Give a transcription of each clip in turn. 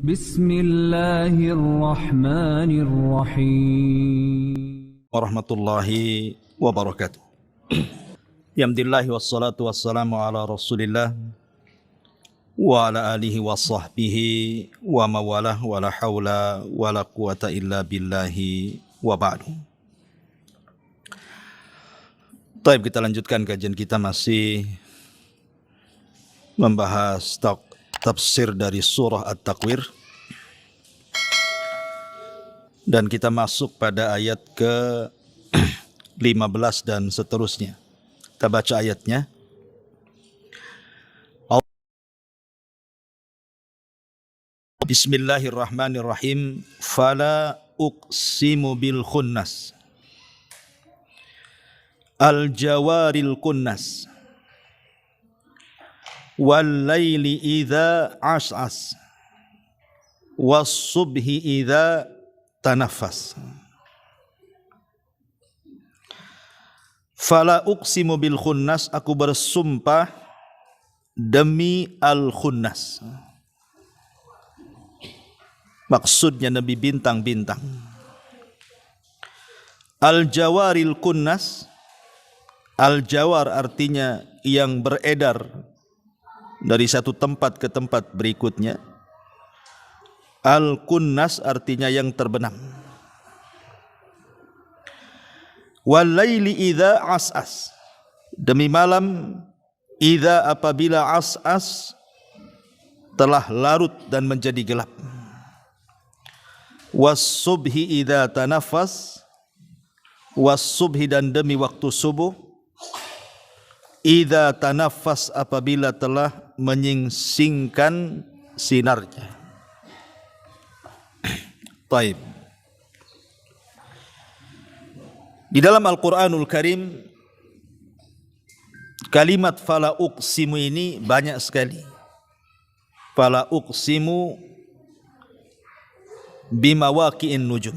Bismillahirrahmanirrahim. Warahmatullahi wabarakatuh. Alhamdulillah wassalatu wassalamu ala Rasulillah wa ala alihi wa sahbihi wa mawalah wa la hawla wa la quwata illa billahi wa ba'du. Baik, kita lanjutkan kajian kita, masih membahas tafsir dari surah At-Takwir, dan kita masuk pada ayat ke-15 dan seterusnya. Kita baca ayatnya. Bismillahirrahmanirrahim. Fala uqsimu bil khunnas, al jawaril kunnas, wal laili idza as'as, was subhi idza tanafas. Fala uqsimu bil khunnas, aku bersumpah demi al khunnas. Maksudnya Nabi bintang-bintang. Al jawaril kunnas, al jawar artinya yang beredar dari satu tempat ke tempat berikutnya. Al-kunnas artinya yang terbenam. Wal-laili idza as'as, demi malam idza apabila as'as telah larut dan menjadi gelap. Was-subhi idza tanafas, was-subhi dan demi waktu subuh, idza tanafas apabila telah menyingsingkan sinarnya. Baik. Di dalam Al-Quranul Karim, kalimat fala uqsimu ini banyak sekali. Fala uqsimu bimawaqi'in nujum,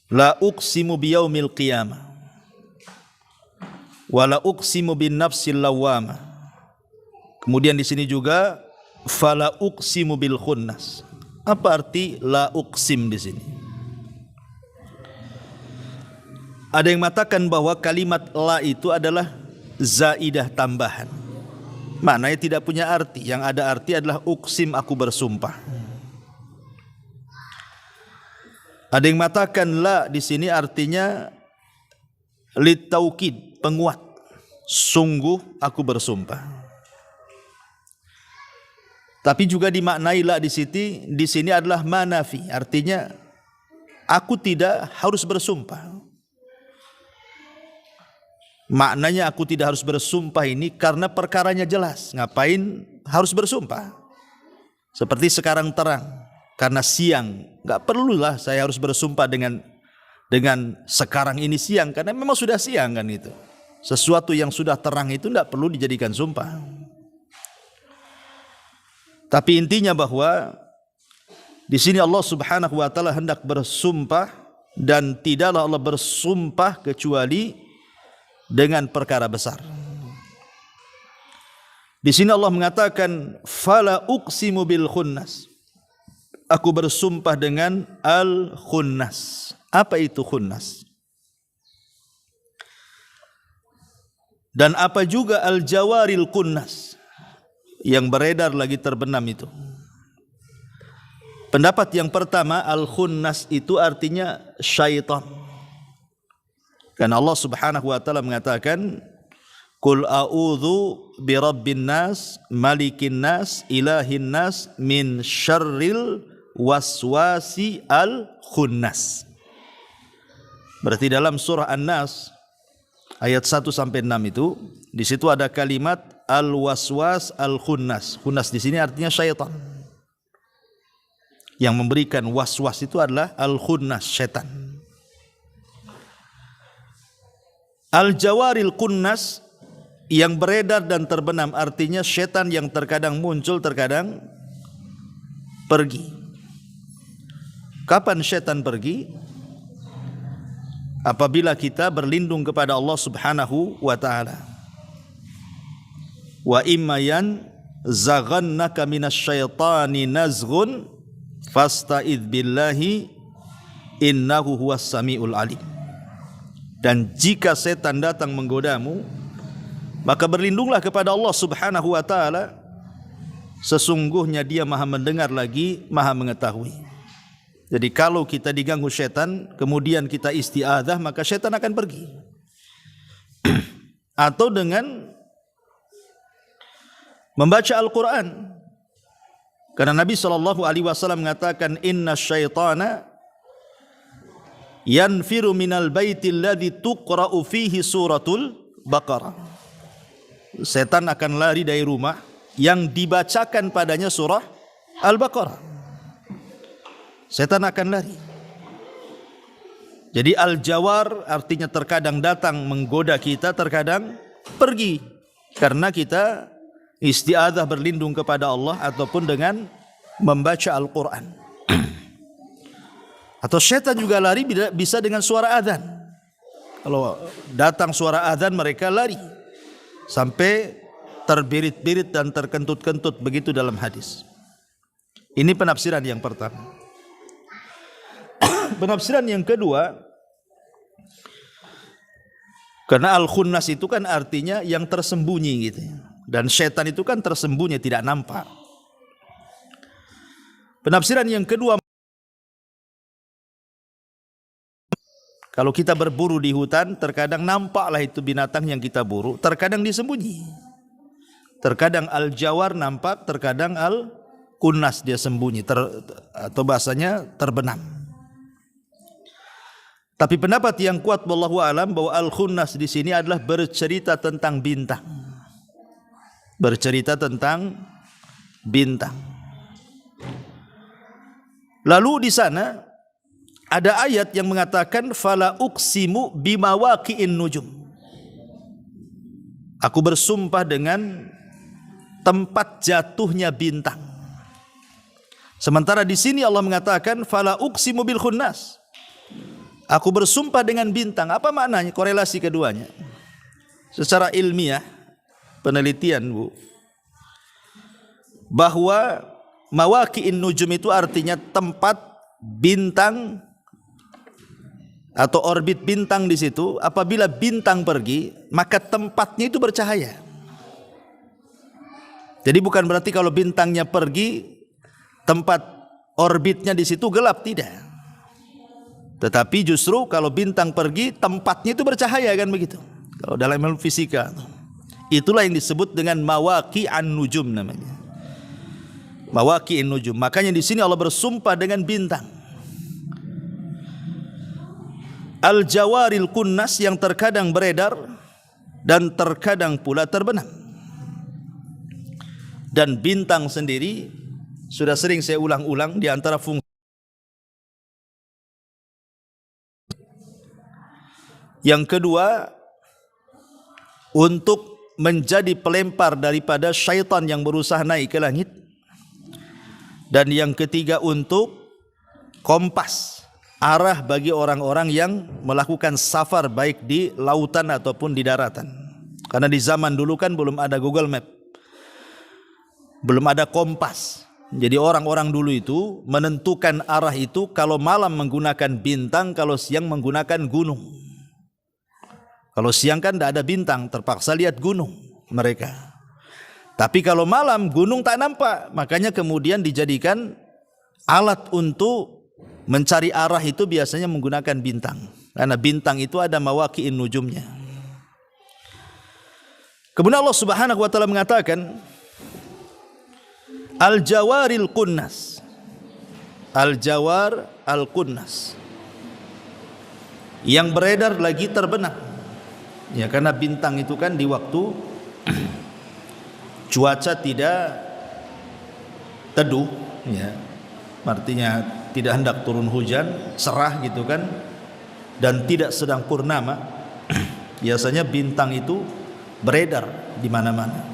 la uqsimu biyaumil qiyamah, wa la uqsimu bin nafsil lawwamah. Kemudian di sini juga fala uqsimu bil khunnas. Apa arti la uqsim di sini? Ada yang mengatakan bahwa kalimat la itu adalah zaidah, tambahan. Maknanya tidak punya arti. Yang ada arti adalah uqsim, aku bersumpah. Ada yang mengatakan la di sini artinya litaukid, penguat. Sungguh aku bersumpah. Tapi juga dimaknai la di sini adalah manafi, artinya aku tidak harus bersumpah. Maknanya aku tidak harus bersumpah ini karena perkaranya jelas. Ngapain harus bersumpah? Seperti sekarang terang, karena siang, nggak perlulah saya harus bersumpah dengan sekarang ini siang, karena memang sudah siang kan itu. Sesuatu yang sudah terang itu nggak perlu dijadikan sumpah. Tapi intinya bahwa di sini Allah Subhanahu wa taala hendak bersumpah, dan tidaklah Allah bersumpah kecuali dengan perkara besar. Di sini Allah mengatakan fala uqsimu bil khunnas, aku bersumpah dengan al khunnas. Apa itu khunnas? Dan apa juga al jawaril kunnas, yang beredar lagi terbenam itu. Pendapat yang pertama, al-khunnas itu artinya syaitan. Karena Allah Subhanahu wa taala mengatakan, "Qul a'udzu birabbin nas, malikin nas, ilahin nas, min syarril waswasi al-khunnas." Berarti dalam surah An-Nas ayat 1 sampai 6 itu, di situ ada kalimat al-waswas al-khunnas. Khunnas di sini artinya syaitan. Yang memberikan waswas itu adalah al-khunnas, syaitan. Al-jawaril kunnas, yang beredar dan terbenam, artinya syaitan yang terkadang muncul, terkadang pergi. Kapan syaitan pergi? Apabila kita berlindung kepada Allah Subhanahu wa taala. Wa imma zaghannaka minasyaitani nazghun fasta'idz billahi innahu huwas samiul alim. Dan jika setan datang menggodamu, maka berlindunglah kepada Allah Subhanahu wa taala, sesungguhnya Dia Maha mendengar lagi Maha mengetahui. Jadi kalau kita diganggu setan kemudian kita isti'adzah, maka setan akan pergi. Atau dengan membaca Al-Quran, karena Nabi SAW mengatakan inna syaitana yanfiru minal baitil ladzi tuqra'u fihi suratul Baqarah. Setan akan lari dari rumah yang dibacakan padanya surah Al-Baqarah. Setan akan lari. Jadi al-jawar artinya terkadang datang menggoda kita, terkadang pergi, karena kita isti'adzah berlindung kepada Allah ataupun dengan membaca Al-Quran. Atau syaitan juga lari bisa dengan suara azan. Kalau datang suara azan mereka lari sampai terbirit-birit dan terkentut-kentut, begitu dalam hadis. Ini penafsiran yang pertama. Penafsiran yang kedua, karena al-khunnas itu kan artinya yang tersembunyi gitu ya. Dan syaitan itu kan tersembunyi, tidak nampak. Penafsiran yang kedua, kalau kita berburu di hutan, terkadang nampaklah itu binatang yang kita buru, terkadang disembunyi. Terkadang al-jawar nampak, terkadang al-khunnas dia sembunyi, atau bahasanya terbenam. Tapi pendapat yang kuat wallahu alam bahwa al-khunnas di sini adalah bercerita tentang bintang. Bercerita tentang bintang. Lalu di sana ada ayat yang mengatakan fala uqsimu bimawaqi'in nujum. Aku bersumpah dengan tempat jatuhnya bintang. Sementara di sini Allah mengatakan fala uqsimu bil khunnas. Aku bersumpah dengan bintang. Apa maknanya? Korelasi keduanya. Secara ilmiah, penelitian Bu, bahwa mawaqi'in nujum itu artinya tempat bintang atau orbit bintang di situ. Apabila bintang pergi, maka tempatnya itu bercahaya. Jadi bukan berarti kalau bintangnya pergi, tempat orbitnya di situ gelap, tidak. Tetapi justru kalau bintang pergi, tempatnya itu bercahaya, kan begitu. Kalau dalam ilmu fisika, itulah yang disebut dengan mawaqi'an nujum namanya. Mawaqi'in nujum. Makanya di sini Allah bersumpah dengan bintang. Al-jawaril kunnas, yang terkadang beredar dan terkadang pula terbenam. Dan bintang sendiri sudah sering saya ulang-ulang, di antara fungsi yang kedua, untuk menjadi pelempar daripada syaitan yang berusaha naik ke langit. Dan yang ketiga, untuk kompas, arah bagi orang-orang yang melakukan safar baik di lautan ataupun di daratan. Karena di zaman dulu kan belum ada Google Map, belum ada kompas. Jadi orang-orang dulu itu menentukan arah itu kalau malam menggunakan bintang, kalau siang menggunakan gunung. Kalau siang kan tidak ada bintang, terpaksa lihat gunung mereka. Tapi kalau malam gunung tak nampak, makanya kemudian dijadikan alat untuk mencari arah itu biasanya menggunakan bintang. Karena bintang itu ada mawaqi'in nujumnya. Kemudian Allah Subhanahu wa taala mengatakan al-jawaril kunnas. Al-jawar al-kunnas, yang beredar lagi terbenam. Ya, karena bintang itu kan di waktu cuaca tidak teduh, ya, artinya tidak hendak turun hujan, cerah gitu kan, dan tidak sedang purnama, biasanya bintang itu beredar di mana-mana.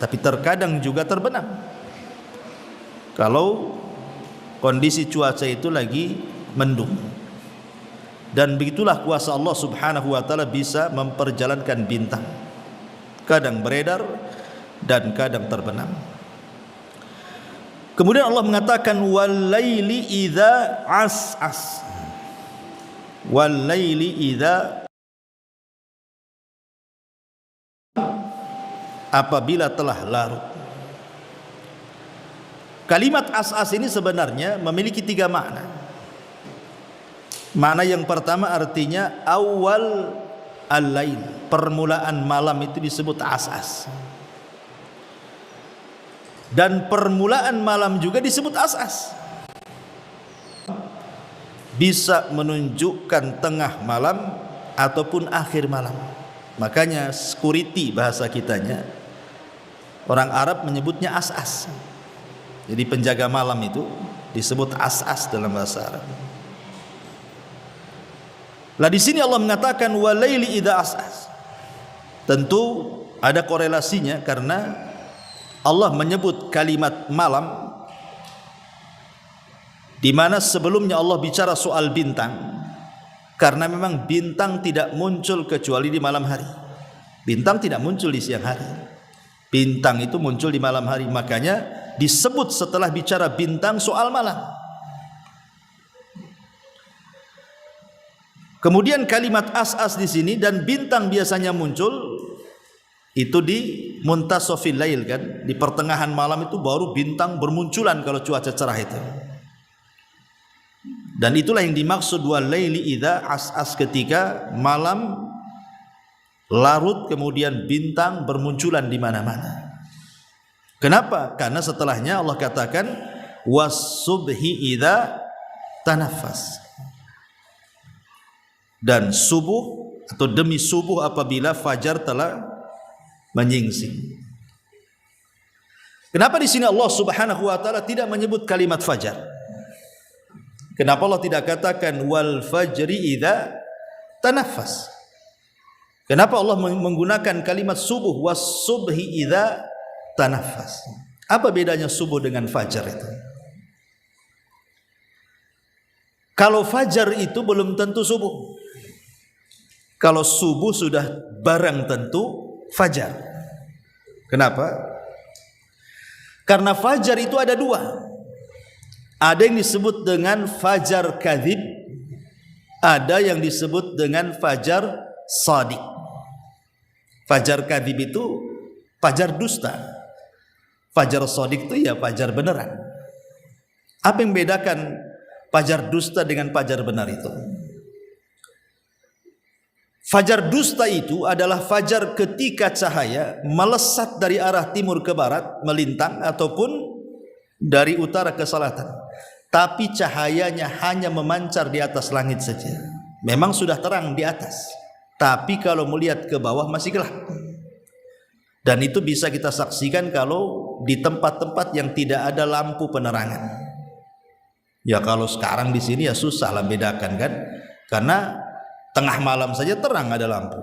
Tapi terkadang juga terbenam kalau kondisi cuaca itu lagi mendung. Dan begitulah kuasa Allah Subhanahu wa taala bisa memperjalankan bintang. Kadang beredar, dan kadang terbenam. Kemudian Allah mengatakan wal-laili idza as'as. Wal-laili idza, apabila telah larut. Kalimat as'as ini sebenarnya memiliki 3 makna. Makna yang pertama artinya awal al-lail, permulaan malam itu disebut as'as. Dan permulaan malam juga disebut as'as. Bisa menunjukkan tengah malam ataupun akhir malam. Makanya security bahasa kitanya, orang Arab menyebutnya as'as. Jadi penjaga malam itu disebut as'as dalam bahasa Arab. Lah di sini Allah mengatakan walaili idza as'as. Tentu ada korelasinya karena Allah menyebut kalimat malam di mana sebelumnya Allah bicara soal bintang, karena memang bintang tidak muncul kecuali di malam hari. Bintang tidak muncul di siang hari. Bintang itu muncul di malam hari, makanya disebut setelah bicara bintang soal malam. Kemudian kalimat as'as di sini, dan bintang biasanya muncul itu di muntasofil lail, kan, di pertengahan malam itu baru bintang bermunculan kalau cuaca cerah itu. Dan itulah yang dimaksud wal laili idza as'as, ketika malam larut kemudian bintang bermunculan di mana-mana. Kenapa? Karena setelahnya Allah katakan was subhi idza tanaffas. Dan subuh atau demi subuh apabila fajar telah menyingsing. Kenapa di sini Allah Subhanahu wa taala tidak menyebut kalimat fajar? Kenapa Allah tidak katakan wal fajri idza tanaffas? Kenapa Allah menggunakan kalimat subuh was subhi idza tanaffas? Apa bedanya subuh dengan fajar itu? Kalau fajar itu belum tentu subuh. Kalau subuh sudah barang tentu fajar. Kenapa? Karena fajar itu ada 2. Ada yang disebut dengan fajar kadzib, ada yang disebut dengan fajar shadiq. Fajar kadzib itu fajar dusta. Fajar shadiq itu ya fajar beneran. Apa yang membedakan fajar dusta dengan fajar benar itu? Fajar dusta itu adalah fajar ketika cahaya melesat dari arah timur ke barat, melintang, ataupun dari utara ke selatan, tapi cahayanya hanya memancar di atas langit saja. Memang sudah terang di atas, tapi kalau melihat ke bawah masih gelap. Dan itu bisa kita saksikan kalau di tempat-tempat yang tidak ada lampu penerangan. Ya kalau sekarang di sini ya susah lah bedakan, kan, karena tengah malam saja terang ada lampu.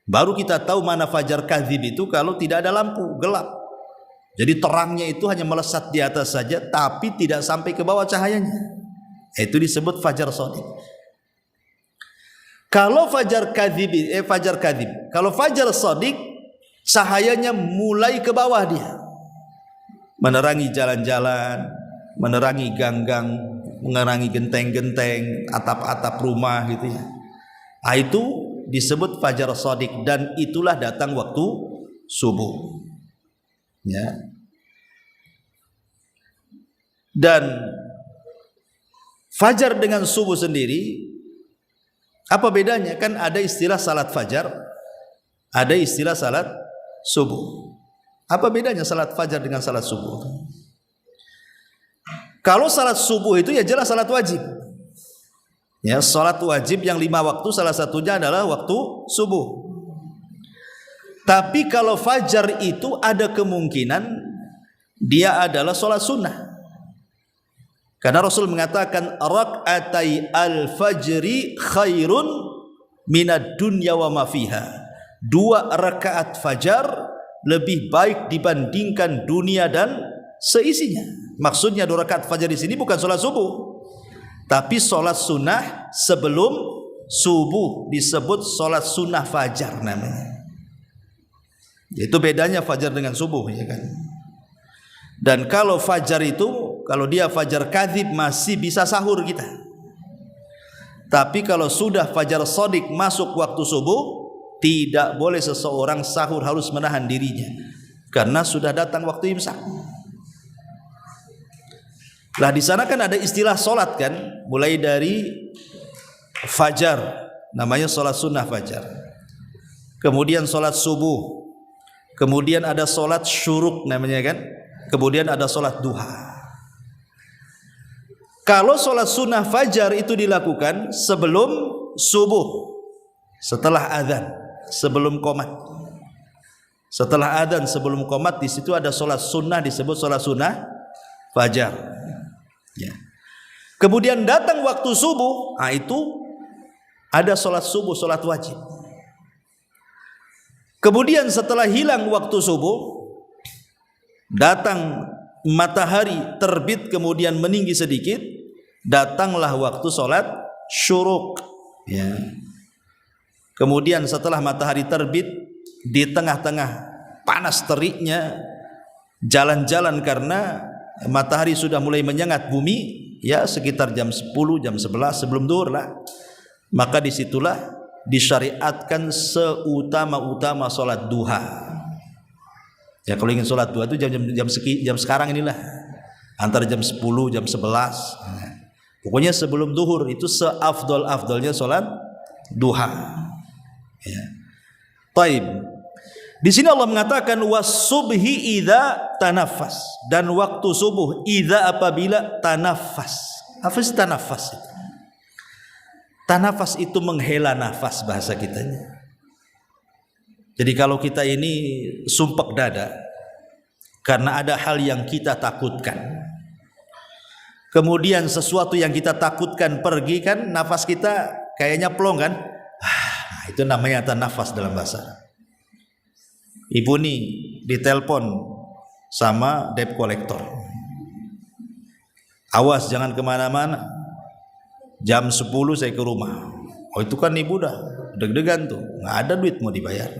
Baru kita tahu mana fajar kadzib itu kalau tidak ada lampu, gelap. Jadi terangnya itu hanya melesat di atas saja, tapi tidak sampai ke bawah cahayanya. Itu disebut fajar shadiq. Kalau fajar kadzib, kalau fajar shadiq, cahayanya mulai ke bawah dia, menerangi jalan-jalan, menerangi gang-gang, menerangi genteng-genteng, atap-atap rumah gitu ya. Nah, itu disebut fajar shadiq, dan itulah datang waktu subuh. Ya. Dan fajar dengan subuh sendiri apa bedanya? Kan ada istilah salat fajar, ada istilah salat subuh. Apa bedanya salat fajar dengan salat subuh? Kalau salat subuh itu ya jelas salat wajib. Ya, salat wajib yang 5 waktu salah satunya adalah waktu subuh. Tapi kalau fajar itu ada kemungkinan dia adalah salat sunnah. Karena Rasul mengatakan rak'atai al-fajri khairun minad dunya wa ma fiha. 2 rakaat fajar lebih baik dibandingkan dunia dan seisinya. Maksudnya 2 rakaat fajar di sini bukan salat subuh, tapi salat sunnah sebelum subuh, disebut salat sunnah fajar namanya. Itu bedanya fajar dengan subuh, ya kan? Dan kalau fajar itu, kalau dia fajar kadzib masih bisa sahur kita. Tapi kalau sudah fajar shadiq masuk waktu subuh, tidak boleh seseorang sahur, harus menahan dirinya karena sudah datang waktu imsak. Lah di sana kan ada istilah solat kan, mulai dari fajar, namanya solat sunnah fajar. Kemudian solat subuh, kemudian ada solat syuruk namanya kan, kemudian ada solat duha. Kalau solat sunnah fajar itu dilakukan sebelum subuh, setelah adzan, sebelum qomat. Setelah adzan, sebelum qomat, di situ ada solat sunnah disebut solat sunnah fajar. Ya. Kemudian datang waktu subuh, itu ada solat subuh, solat wajib. Kemudian setelah hilang waktu subuh, datang matahari terbit kemudian meninggi sedikit, datanglah waktu solat syuruk. Ya. Kemudian setelah matahari terbit, di tengah-tengah panas teriknya jalan-jalan karena matahari sudah mulai menyengat bumi, ya sekitar jam 10, jam 11 sebelum zuhur lah. Maka disitulah disyariatkan seutama-utama solat duha. Ya kalau ingin solat duha itu jam sekarang inilah, antara jam 10, jam 11. Pokoknya sebelum zuhur itu seafdol-afdolnya solat duha. Ya. Taib. Di sini Allah mengatakan was-subhi idza tanaffas, dan waktu subuh idza apabila tanaffas. Apa sih tanaffas itu? Tanafas itu menghela nafas bahasa kitanya. Jadi kalau kita ini sumpek dada karena ada hal yang kita takutkan, kemudian sesuatu yang kita takutkan pergi, kan nafas kita kayaknya plong kan, itu namanya tanafas dalam bahasa Arab. Ibu nih ditelepon sama debt collector, awas jangan kemana-mana, jam 10 saya ke rumah. Oh itu kan ibu dah deg-degan tuh, nggak ada duit mau dibayar,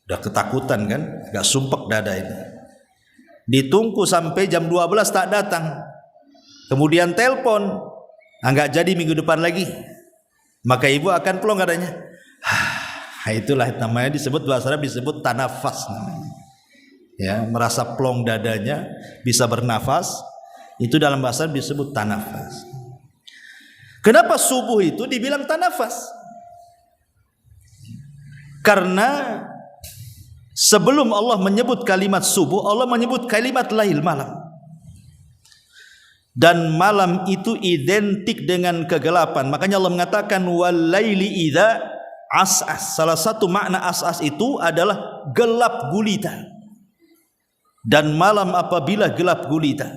udah ketakutan kan, agak sumpek dada ini. Ditunggu sampai jam 12 tak datang, kemudian telepon, nggak jadi minggu depan lagi, maka ibu akan plong adanya. Itulah namanya disebut bahasa Arab disebut tanafas namanya. Ya, merasa plong dadanya, bisa bernafas, itu dalam bahasa Arab disebut tanafas. Kenapa subuh itu dibilang tanafas? Karena sebelum Allah menyebut kalimat subuh, Allah menyebut kalimat lail, malam. Dan malam itu identik dengan kegelapan. Makanya Allah mengatakan wal laili idza as'as. Salah satu makna as'as itu adalah gelap gulita. Dan malam apabila gelap gulita.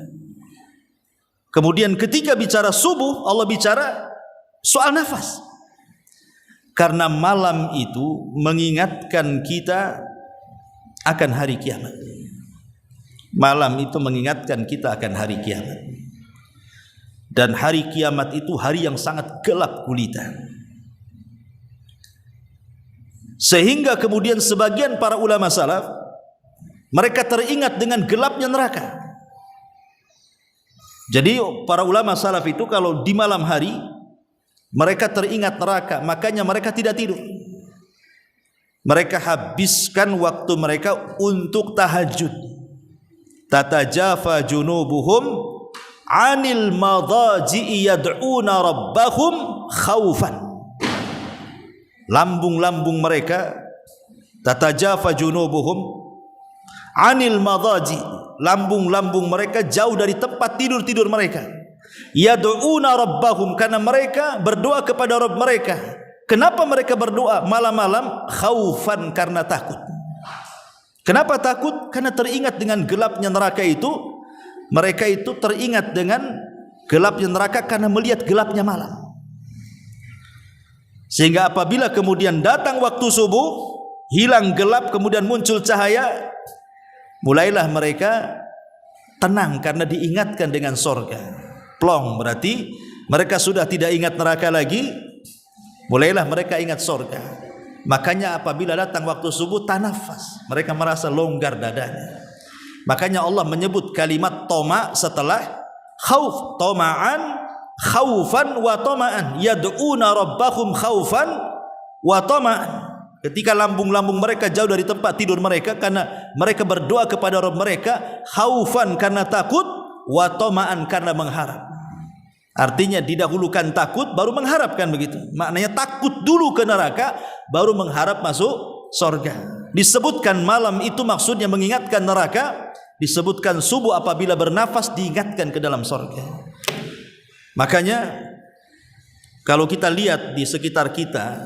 Kemudian ketika bicara subuh, Allah bicara soal nafas. Karena malam itu mengingatkan kita akan hari kiamat. Malam itu mengingatkan kita akan hari kiamat. Dan hari kiamat itu hari yang sangat gelap gulita. Sehingga kemudian sebagian para ulama salaf, mereka teringat dengan gelapnya neraka. Jadi para ulama salaf itu kalau di malam hari mereka teringat neraka, makanya mereka tidak tidur. Mereka habiskan waktu mereka untuk tahajud. Tatajafa junubuhum 'anil madaji'i yad'una rabbahum khaufan. Lambung-lambung mereka, tatajafa junubuhum 'anil madaji', lambung-lambung mereka jauh dari tempat tidur-tidur mereka. Yad'una rabbahum, karena mereka berdoa kepada Rabb mereka. Kenapa mereka berdoa malam-malam? Khaufan, karena takut. Kenapa takut? Karena teringat dengan gelapnya neraka itu. Mereka itu teringat dengan gelapnya neraka karena melihat gelapnya malam. Sehingga apabila kemudian datang waktu subuh, hilang gelap kemudian muncul cahaya, mulailah mereka tenang karena diingatkan dengan sorga. Plong berarti mereka sudah tidak ingat neraka lagi, mulailah mereka ingat sorga. Makanya apabila datang waktu subuh tanafas, mereka merasa longgar dadanya. Makanya Allah menyebut kalimat toma setelah khauf, toma'an, khaufan wa toma'an, yad'una rabbahum khaufan wa toma'an. Ketika lambung-lambung mereka jauh dari tempat tidur mereka, karena mereka berdoa kepada Rabb mereka, khaufan karena takut, wa toma'an karena mengharap. Artinya didahulukan takut baru mengharapkan, begitu. Maknanya takut dulu ke neraka baru mengharap masuk surga. Disebutkan malam itu maksudnya mengingatkan neraka, disebutkan subuh apabila bernafas diingatkan ke dalam surga. Makanya kalau kita lihat di sekitar kita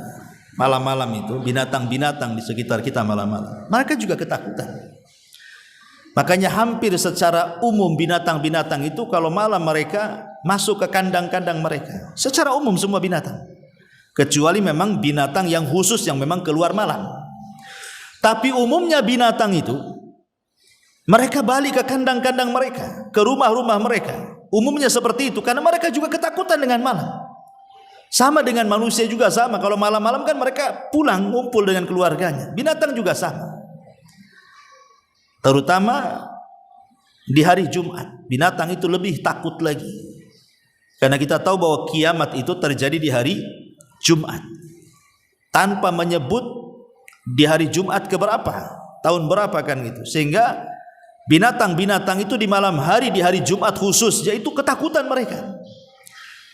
malam-malam itu, binatang-binatang di sekitar kita malam-malam, mereka juga ketakutan. Makanya hampir secara umum binatang-binatang itu kalau malam mereka masuk ke kandang-kandang mereka. Secara umum semua binatang. Kecuali memang binatang yang khusus yang memang keluar malam. Tapi umumnya binatang itu mereka balik ke kandang-kandang mereka, ke rumah-rumah mereka. Umumnya seperti itu karena mereka juga ketakutan dengan malam. Sama dengan manusia juga sama. Kalau malam-malam kan mereka pulang ngumpul dengan keluarganya. Binatang juga sama. Terutama di hari Jumat, binatang itu lebih takut lagi. Karena kita tahu bahwa kiamat itu terjadi di hari Jumat. Tanpa menyebut di hari Jumat keberapa, tahun berapa kan gitu. Sehingga binatang-binatang itu di malam hari, di hari Jumat khusus, yaitu ketakutan mereka.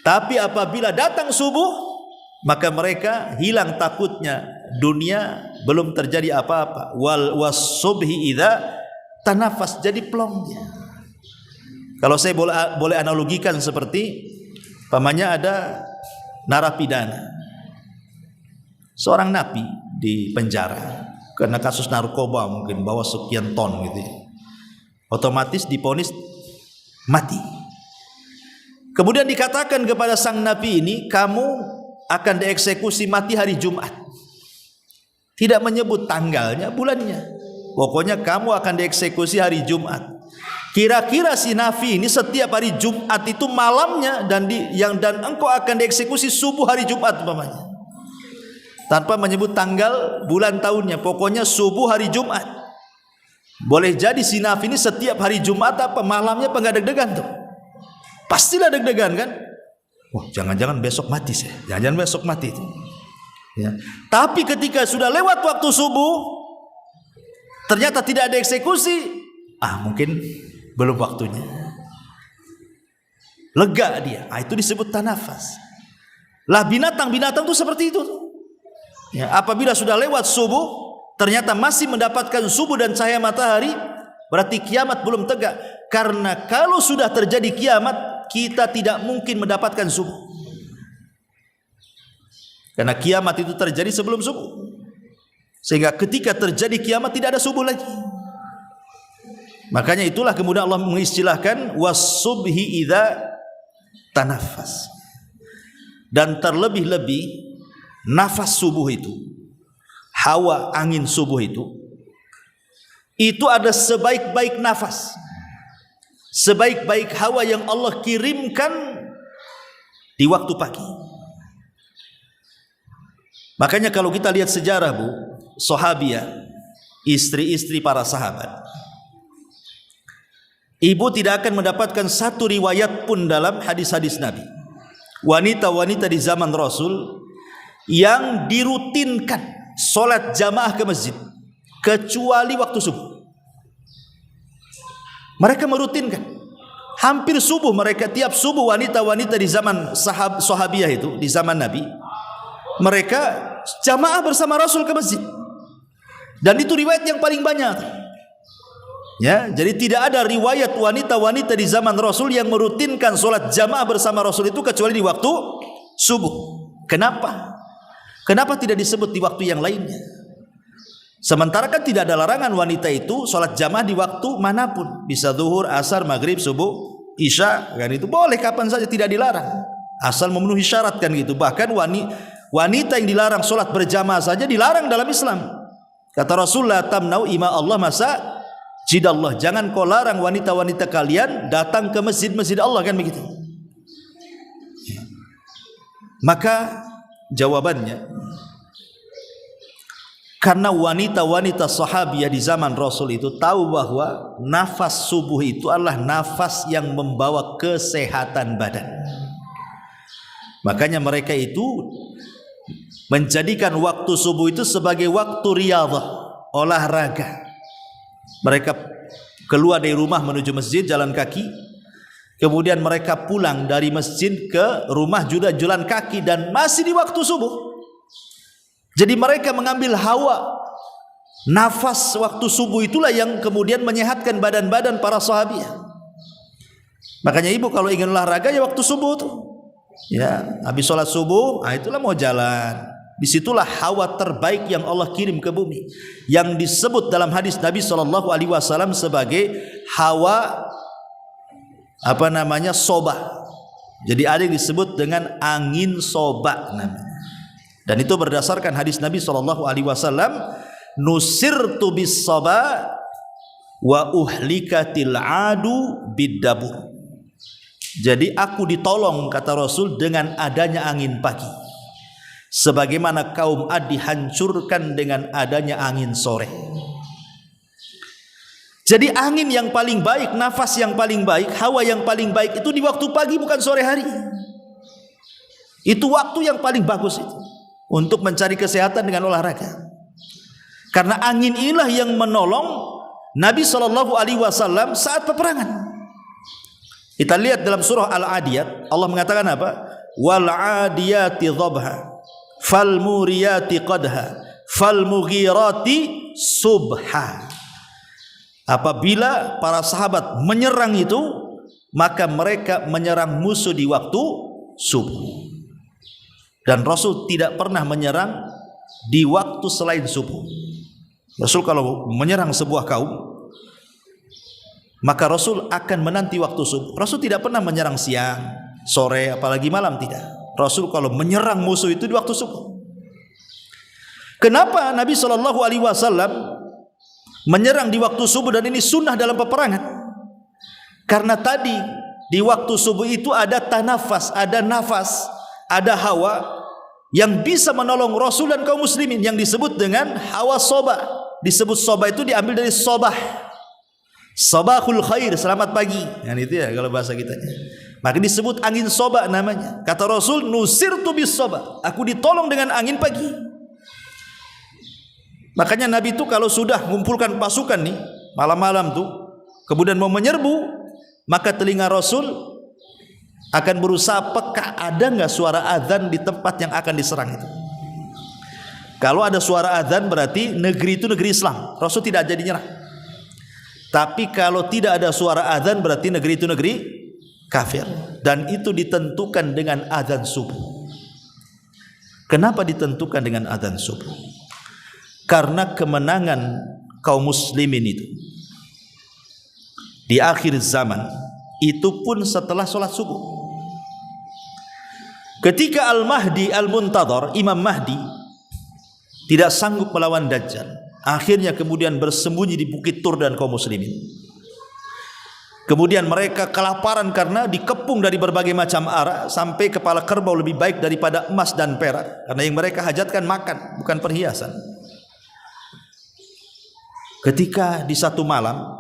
Tapi apabila datang subuh, maka mereka hilang takutnya. Dunia belum terjadi apa-apa. Wal wasubhi idza tanafas, jadi plongnya. Kalau saya boleh analogikan seperti pamannya ada narapidana, seorang napi di penjara karena kasus narkoba, mungkin bawa sekian ton gitu ya. Otomatis divonis mati. Kemudian dikatakan kepada sang napi ini, kamu akan dieksekusi mati hari Jumat. Tidak menyebut tanggalnya, bulannya. Pokoknya kamu akan dieksekusi hari Jumat. Kira-kira si nafi ini setiap hari Jumat itu malamnya dan engkau akan dieksekusi subuh hari Jumat umpamanya. Tanpa menyebut tanggal, bulan, tahunnya. Pokoknya subuh hari Jumat. Boleh jadi si nafi ini setiap hari Jumat apa malamnya enggak deg-degan tuh. Pastilah deg-degan kan? Wah, jangan-jangan besok mati saya. Jangan-jangan besok mati itu. Ya. Tapi ketika sudah lewat waktu subuh, ternyata tidak ada eksekusi, mungkin belum waktunya. Lega dia. Itu disebut tanafas. Lah binatang-binatang itu seperti itu. Ya, apabila sudah lewat subuh, ternyata masih mendapatkan subuh dan cahaya matahari, berarti kiamat belum tegak. Karena kalau sudah terjadi kiamat, kita tidak mungkin mendapatkan subuh. Karena kiamat itu terjadi sebelum subuh. Sehingga ketika terjadi kiamat tidak ada subuh lagi. Makanya itulah kemudian Allah mengistilahkan was-subhi idza tanafas. Dan terlebih-lebih nafas subuh itu, hawa angin subuh itu ada sebaik-baik nafas, sebaik-baik hawa yang Allah kirimkan di waktu pagi. Makanya kalau kita lihat sejarah Bu, sahabiah, istri-istri para sahabat, ibu tidak akan mendapatkan satu riwayat pun dalam hadis-hadis Nabi, wanita-wanita di zaman Rasul yang dirutinkan sholat jamaah ke masjid kecuali waktu subuh. Mereka merutinkan hampir subuh, mereka tiap subuh wanita-wanita di zaman sahabiah itu, di zaman Nabi, mereka jamaah bersama Rasul ke masjid. Dan itu riwayat yang paling banyak. Ya, jadi tidak ada riwayat wanita-wanita di zaman Rasul yang merutinkan sholat jamaah bersama Rasul itu kecuali di waktu subuh. Kenapa? Kenapa tidak disebut di waktu yang lainnya? Sementara kan tidak ada larangan wanita itu sholat jamaah di waktu manapun, bisa zuhur, asar, maghrib, subuh, isya, kan itu boleh kapan saja, tidak dilarang, asal memenuhi syarat kan gitu. Bahkan wanita yang dilarang sholat berjamaah saja dilarang dalam Islam. Kata Rasulullah, tamnau ima Allah masa jidallah, jangan kau larang wanita-wanita kalian datang ke masjid-masjid Allah, kan begitu. Maka jawabannya, Karena wanita-wanita sahabiah di zaman Rasul itu tahu bahwa nafas subuh itu adalah nafas yang membawa kesehatan badan. Makanya mereka itu menjadikan waktu subuh itu sebagai waktu riyadhah, olahraga. Mereka keluar dari rumah menuju masjid jalan kaki, kemudian mereka pulang dari masjid ke rumah juga jalan kaki, dan masih di waktu subuh. Jadi mereka mengambil hawa, nafas waktu subuh itulah yang kemudian menyehatkan badan-badan para sahabiah. Makanya ibu kalau ingin olahraga ya waktu subuh tuh. Ya, habis sholat subuh, itulah mau jalan. Disitulah hawa terbaik yang Allah kirim ke bumi, yang disebut dalam hadis Nabi SAW sebagai hawa soba. Jadi ada yang disebut dengan angin soba namanya. Dan itu berdasarkan hadis Nabi SAW, nusirtu bis soba wa uhlikatil adu biddabur. Jadi aku ditolong, kata Rasul, dengan adanya angin pagi, sebagaimana kaum Ad dihancurkan dengan adanya angin sore. Jadi angin yang paling baik, nafas yang paling baik, hawa yang paling baik itu di waktu pagi, bukan sore hari. Itu waktu yang paling bagus itu untuk mencari kesehatan dengan olahraga. Karena angin inilah yang menolong Nabi SAW saat peperangan. Kita lihat dalam surah Al-Adiyat, Allah mengatakan apa? Wal 'adiyati dhabha fal muriyati qadha fal mughirati subha. Apabila para sahabat menyerang itu, maka mereka menyerang musuh di waktu subuh. Dan Rasul tidak pernah menyerang di waktu selain subuh. Rasul kalau menyerang sebuah kaum, maka Rasul akan menanti waktu subuh. Rasul tidak pernah menyerang siang, sore, apalagi malam, tidak. Rasul kalau menyerang musuh itu di waktu subuh. Kenapa Nabi SAW menyerang di waktu subuh, dan ini sunnah dalam peperangan? Karena tadi di waktu subuh itu ada tanafas, ada nafas, ada hawa yang bisa menolong Rasul dan kaum muslimin, yang disebut dengan hawa soba. Disebut soba itu diambil dari sobah, sabahul khair, selamat pagi. Yang itu ya kalau bahasa kita. Maka disebut angin soba namanya. Kata Rasul, nusirtu bis soba, aku ditolong dengan angin pagi. Makanya Nabi itu kalau sudah mengumpulkan pasukan nih malam-malam tuh, kemudian mau menyerbu, maka telinga Rasul akan berusaha peka, ada nggak suara azan di tempat yang akan diserang itu. Kalau ada suara azan berarti negeri itu negeri Islam, Rasul tidak jadi nyerang. Tapi kalau tidak ada suara azan berarti negeri itu negeri kafir, dan itu ditentukan dengan azan subuh. Kenapa ditentukan dengan azan subuh? Karena kemenangan kaum muslimin itu di akhir zaman itu pun setelah sholat subuh. Ketika Al-Mahdi Al-Muntadhar, Imam Mahdi, tidak sanggup melawan Dajjal, akhirnya kemudian bersembunyi di Bukit Tur dan kaum muslimin. Kemudian mereka kelaparan karena dikepung dari berbagai macam arah, sampai kepala kerbau lebih baik daripada emas dan perak, karena yang mereka hajatkan makan, bukan perhiasan. Ketika di satu malam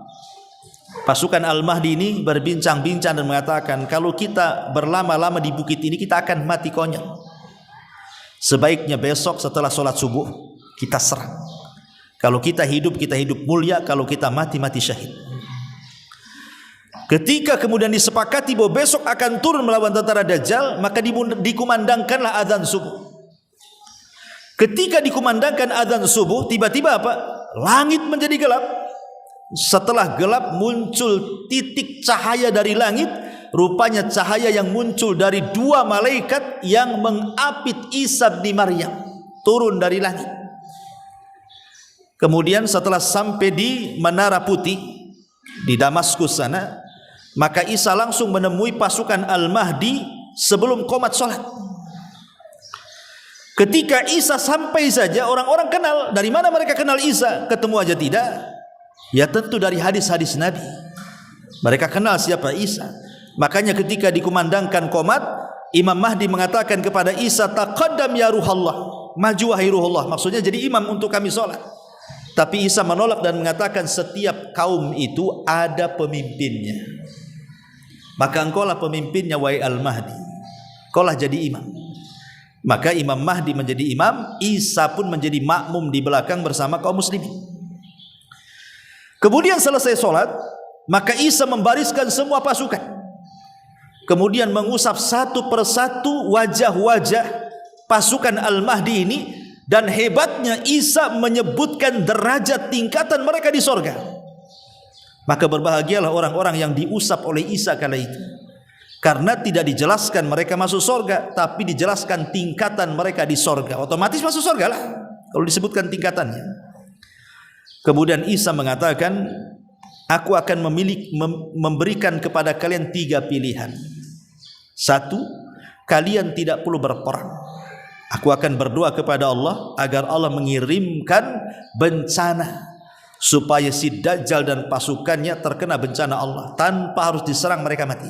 pasukan Al-Mahdi ini berbincang-bincang dan mengatakan, kalau kita berlama-lama di bukit ini kita akan mati konyol. Sebaiknya besok setelah sholat subuh kita serang. Kalau kita hidup mulia, kalau kita mati syahid. Ketika kemudian disepakati bahwa besok akan turun melawan tentara Dajjal, maka dikumandangkanlah azan subuh. Ketika dikumandangkan azan subuh, tiba-tiba apa? Langit menjadi gelap. Setelah gelap muncul titik cahaya dari langit, rupanya cahaya yang muncul dari dua malaikat yang mengapit Isa bin Maryam, turun dari langit. Kemudian setelah sampai di Menara Putih di Damaskus sana, maka Isa langsung menemui pasukan Al-Mahdi sebelum qomat sholat. Ketika Isa sampai saja, orang-orang kenal. Dari mana mereka kenal Isa? Ketemu aja tidak? Ya tentu dari hadis-hadis Nabi. Mereka kenal siapa Isa. Makanya ketika dikumandangkan qomat, Imam Mahdi mengatakan kepada Isa, taqaddam ya ruhallah, maju wahai Ruhullah, maksudnya jadi imam untuk kami sholat. Tapi Isa menolak dan mengatakan setiap kaum itu ada pemimpinnya. Maka engkaulah pemimpinnya wahai Al-Mahdi. Engkaulah jadi imam. Maka Imam Mahdi menjadi imam, Isa pun menjadi makmum di belakang bersama kaum muslimin. Kemudian selesai sholat, maka Isa membariskan semua pasukan. Kemudian mengusap satu persatu wajah-wajah pasukan Al-Mahdi ini. Dan hebatnya Isa menyebutkan derajat tingkatan mereka di sorga. Maka berbahagialah orang-orang yang diusap oleh Isa kala itu. Karena tidak dijelaskan mereka masuk sorga, tapi dijelaskan tingkatan mereka di sorga. Otomatis masuk sorga lah kalau disebutkan tingkatannya. Kemudian Isa mengatakan, aku akan memberikan kepada kalian 3 pilihan. 1, kalian tidak perlu berperang. Aku akan berdoa kepada Allah agar Allah mengirimkan bencana supaya si Dajjal dan pasukannya terkena bencana Allah tanpa harus diserang mereka mati.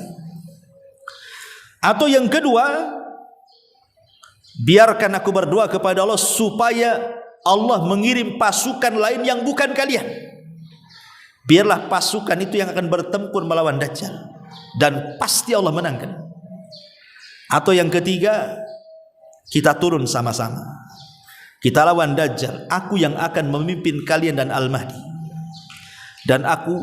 Atau yang kedua, biarkan aku berdoa kepada Allah supaya Allah mengirim pasukan lain yang bukan kalian. Biarlah pasukan itu yang akan bertempur melawan Dajjal dan pasti Allah menangkan. Atau yang ketiga, kita turun sama-sama, kita lawan Dajjal. Aku yang akan memimpin kalian dan Al-Mahdi. Dan aku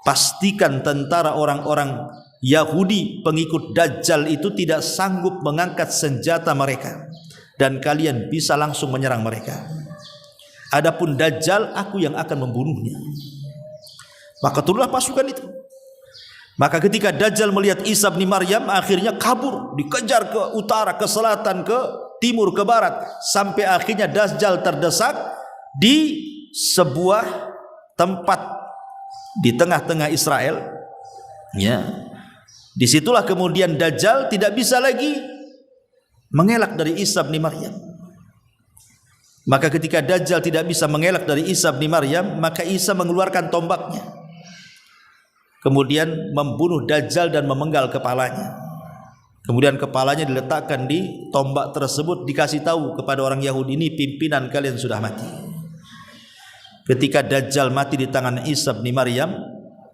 pastikan tentara orang-orang Yahudi pengikut Dajjal itu tidak sanggup mengangkat senjata mereka, dan kalian bisa langsung menyerang mereka. Adapun Dajjal, aku yang akan membunuhnya. Maka turunlah pasukan itu. Maka ketika Dajjal melihat Isa bin Maryam, akhirnya kabur, dikejar ke utara, ke selatan, ke timur, ke barat, sampai akhirnya Dajjal terdesak di sebuah tempat di tengah-tengah Israel. Ya, disitulah kemudian Dajjal tidak bisa lagi mengelak dari Isa bin Maryam. Maka ketika Dajjal tidak bisa mengelak dari Isa bin Maryam, maka Isa mengeluarkan tombaknya. Kemudian membunuh Dajjal dan memenggal kepalanya. Kemudian kepalanya diletakkan di tombak tersebut, dikasih tahu kepada orang Yahudi, ini pimpinan kalian sudah mati. Ketika Dajjal mati di tangan Isa bin Maryam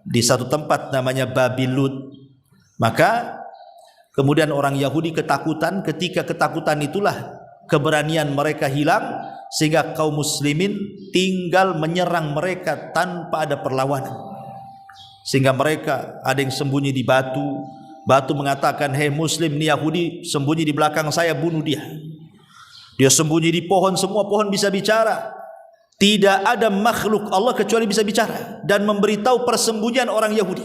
di satu tempat namanya Babilud, maka kemudian orang Yahudi ketakutan. Ketika ketakutan itulah keberanian mereka hilang, sehingga kaum muslimin tinggal menyerang mereka tanpa ada perlawanan. Sehingga mereka ada yang sembunyi di batu. Batu mengatakan, hei muslim, ini Yahudi sembunyi di belakang saya, bunuh dia. Dia sembunyi di pohon, semua pohon bisa bicara. Tidak ada makhluk Allah kecuali bisa bicara dan memberitahu persembunyian orang Yahudi.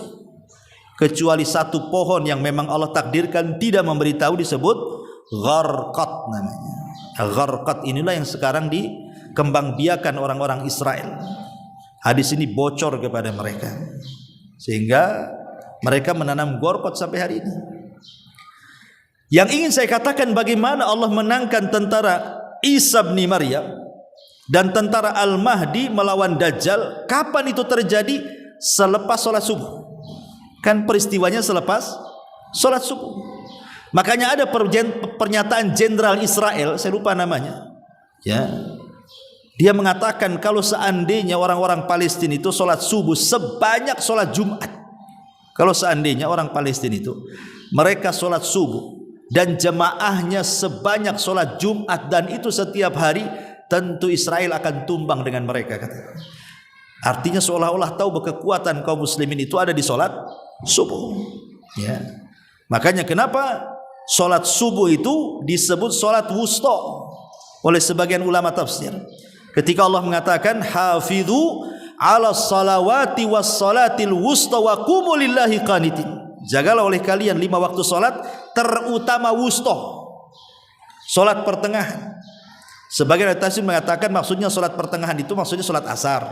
Kecuali satu pohon yang memang Allah takdirkan tidak memberitahu, disebut Gharqad namanya. Gharqad inilah yang sekarang dikembangbiakan orang-orang Israel. Hadis ini bocor kepada mereka, sehingga mereka menanam Gharqad sampai hari ini. Yang ingin saya katakan, bagaimana Allah menangkan tentara Isa bin Maryam dan tentara Al-Mahdi melawan Dajjal. Kapan itu terjadi? Selepas sholat subuh. Kan peristiwanya selepas sholat subuh. Makanya ada pernyataan jenderal Israel, saya lupa namanya, ya, dia mengatakan kalau seandainya orang-orang Palestina itu sholat subuh sebanyak sholat Jumat, kalau seandainya orang Palestina itu mereka sholat subuh dan jemaahnya sebanyak sholat Jumat, dan itu setiap hari, tentu Israel akan tumbang dengan mereka, kata. Artinya seolah-olah tahu bahwa kekuatan kaum muslimin itu ada di sholat subuh, ya. Makanya kenapa sholat subuh itu disebut sholat wusta oleh sebagian ulama tafsir. Ketika Allah mengatakan hafidhu ala salawati was salatil wusta wa qumu lillahi qanitin, jagalah oleh kalian 5 waktu salat, terutama wusta, salat pertengahan. Sebagian tafsir mengatakan maksudnya salat pertengahan itu maksudnya salat asar,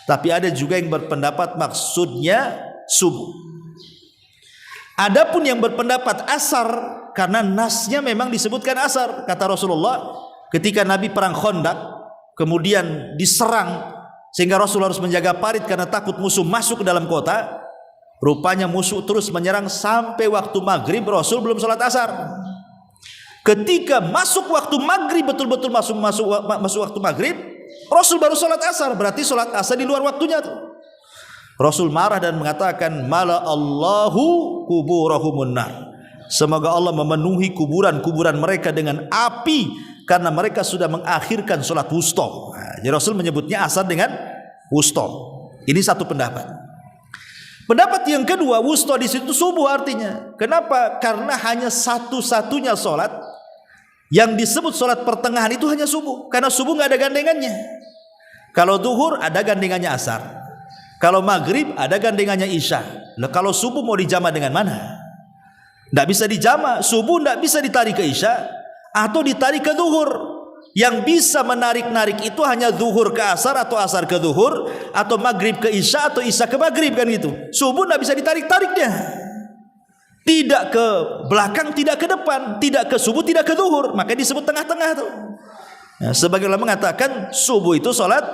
tapi ada juga yang berpendapat maksudnya subuh. Adapun yang berpendapat asar, karena nasnya memang disebutkan asar. Kata Rasulullah ketika Nabi perang Khandaq, kemudian diserang sehingga Rasul harus menjaga parit karena takut musuh masuk ke dalam kota. Rupanya musuh terus menyerang sampai waktu maghrib, Rasul belum sholat asar. Ketika masuk waktu maghrib, betul-betul masuk waktu maghrib, Rasul baru sholat asar. Berarti sholat asar di luar waktunya tuh. Rasul marah dan mengatakan, mala Allahu kuburahumun nar. Semoga Allah memenuhi kuburan-kuburan mereka dengan api, karena mereka sudah mengakhirkan sholat wusta. Jadi Rasul menyebutnya asar dengan wusta. Ini satu pendapat. Pendapat yang kedua, wusta di situ subuh artinya. Kenapa? Karena hanya satu-satunya sholat yang disebut sholat pertengahan itu hanya subuh. Karena subuh nggak ada gandengannya. Kalau duhur ada gandengannya asar. Kalau maghrib ada gandengannya isya. Lah kalau subuh mau dijama dengan mana? Nggak bisa dijama. Subuh nggak bisa ditarik ke isya atau ditarik ke duhur. Yang bisa menarik-narik itu hanya duhur ke asar atau asar ke duhur, atau maghrib ke isya atau isya ke maghrib, kan gitu. Subuh nggak bisa ditarik-tarik dia. Tidak ke belakang, tidak ke depan, tidak ke subuh, tidak ke duhur, makanya disebut tengah-tengah tuh. Nah, sebagian ulama mengatakan subuh itu sholat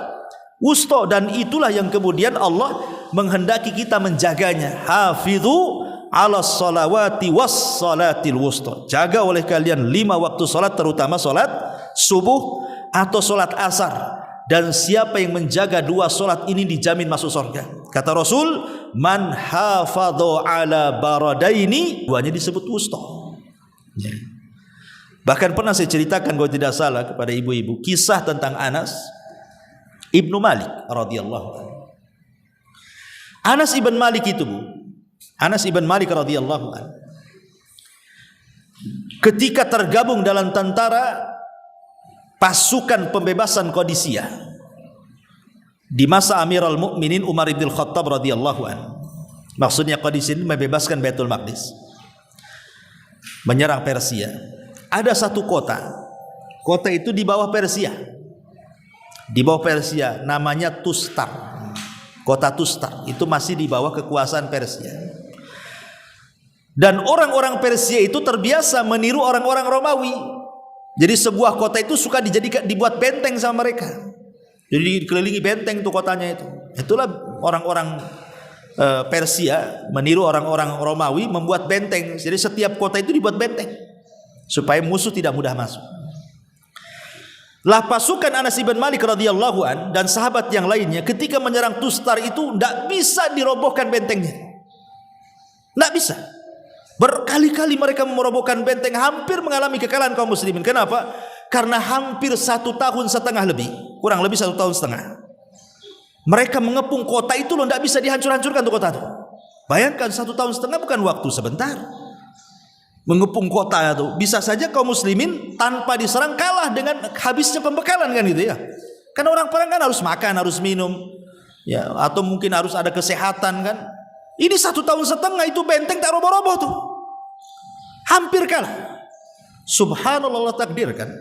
wusta, dan itulah yang kemudian Allah menghendaki kita menjaganya. Hafidhu ala salawati was salatil wusta. Jaga oleh kalian 5 waktu sholat, terutama sholat subuh atau sholat asar. Dan siapa yang menjaga 2 sholat ini dijamin masuk surga. Kata Rasul, man hafadhu ala baradaini, 2-nya disebut wusta. Ya. Bahkan pernah saya ceritakan kalau tidak salah kepada ibu-ibu kisah tentang Anas ibnu Malik radhiyallahu anhu. Anas ibn Malik itu, Bu, Anas ibn Malik radhiyallahu anhu, ketika tergabung dalam tentara pasukan pembebasan Qadisiyah di masa Amirul Mukminin Umar bin Khattab radhiyallahu anhu. Maksudnya Qadisiyah membebaskan Baitul Maqdis, menyerang Persia. Ada satu kota itu di bawah Persia. Di bawah Persia namanya Tustar. Kota Tustar itu masih di bawah kekuasaan Persia. Dan orang-orang Persia itu terbiasa meniru orang-orang Romawi. Jadi sebuah kota itu suka dibuat benteng sama mereka. Jadi dikelilingi benteng tuh kotanya itu. Itulah orang-orang Persia meniru orang-orang Romawi membuat benteng. Jadi setiap kota itu dibuat benteng supaya musuh tidak mudah masuk. Lah pasukan Anas ibn Malik radhiyallahu an dan sahabat yang lainnya ketika menyerang Tustar itu tidak bisa dirobohkan bentengnya. Tidak bisa. Berkali-kali mereka merobohkan benteng, hampir mengalami kekalahan kaum muslimin. Kenapa? Karena hampir 1,5 tahun lebih, kurang lebih 1,5 tahun. Mereka mengepung kota itu loh, tidak bisa dihancur-hancurkan tuh kota itu. Bayangkan 1,5 tahun bukan waktu sebentar. Mengepung kota itu, bisa saja kaum muslimin tanpa diserang kalah dengan habisnya pembekalan, kan gitu ya. Karena orang perang kan harus makan, harus minum, ya, atau mungkin harus ada kesehatan kan. Ini 1,5 tahun itu benteng tak roboh-roboh tuh. Hampir kalah. Subhanallah, takdirkan.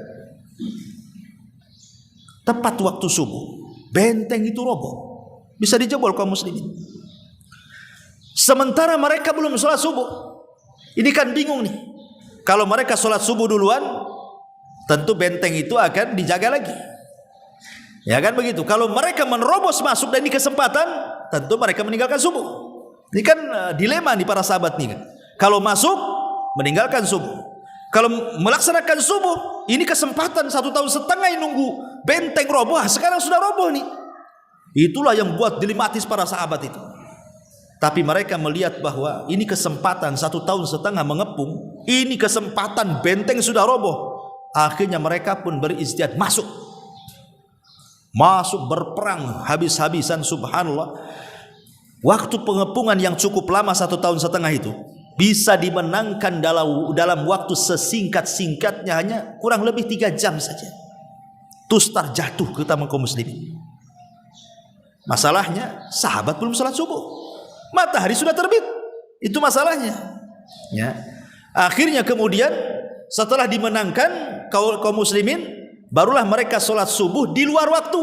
Tepat waktu subuh, benteng itu roboh. Bisa dijebol kaum muslimin. Sementara mereka belum sholat subuh. Ini kan bingung nih. Kalau mereka sholat subuh duluan, tentu benteng itu akan dijaga lagi. Ya kan begitu. Kalau mereka menerobos masuk dan ini kesempatan, tentu mereka meninggalkan subuh. Ini kan dilema nih para sahabat nih kan. Kalau masuk meninggalkan subuh, kalau melaksanakan subuh, ini kesempatan 1,5 tahun yang nunggu benteng roboh, sekarang sudah roboh nih. Itulah yang buat dilematis para sahabat itu. Tapi mereka melihat bahwa ini kesempatan 1,5 tahun mengepung, ini kesempatan benteng sudah roboh. Akhirnya mereka pun beristiad masuk berperang habis-habisan. Subhanallah. Waktu pengepungan yang cukup lama 1,5 tahun itu bisa dimenangkan dalam waktu sesingkat-singkatnya, hanya kurang lebih 3 jam saja. Tustar jatuh ke tangan kaum muslimin. Masalahnya sahabat belum sholat subuh, matahari sudah terbit. Itu masalahnya. Ya. Akhirnya kemudian setelah dimenangkan kaum muslimin, barulah mereka sholat subuh di luar waktu.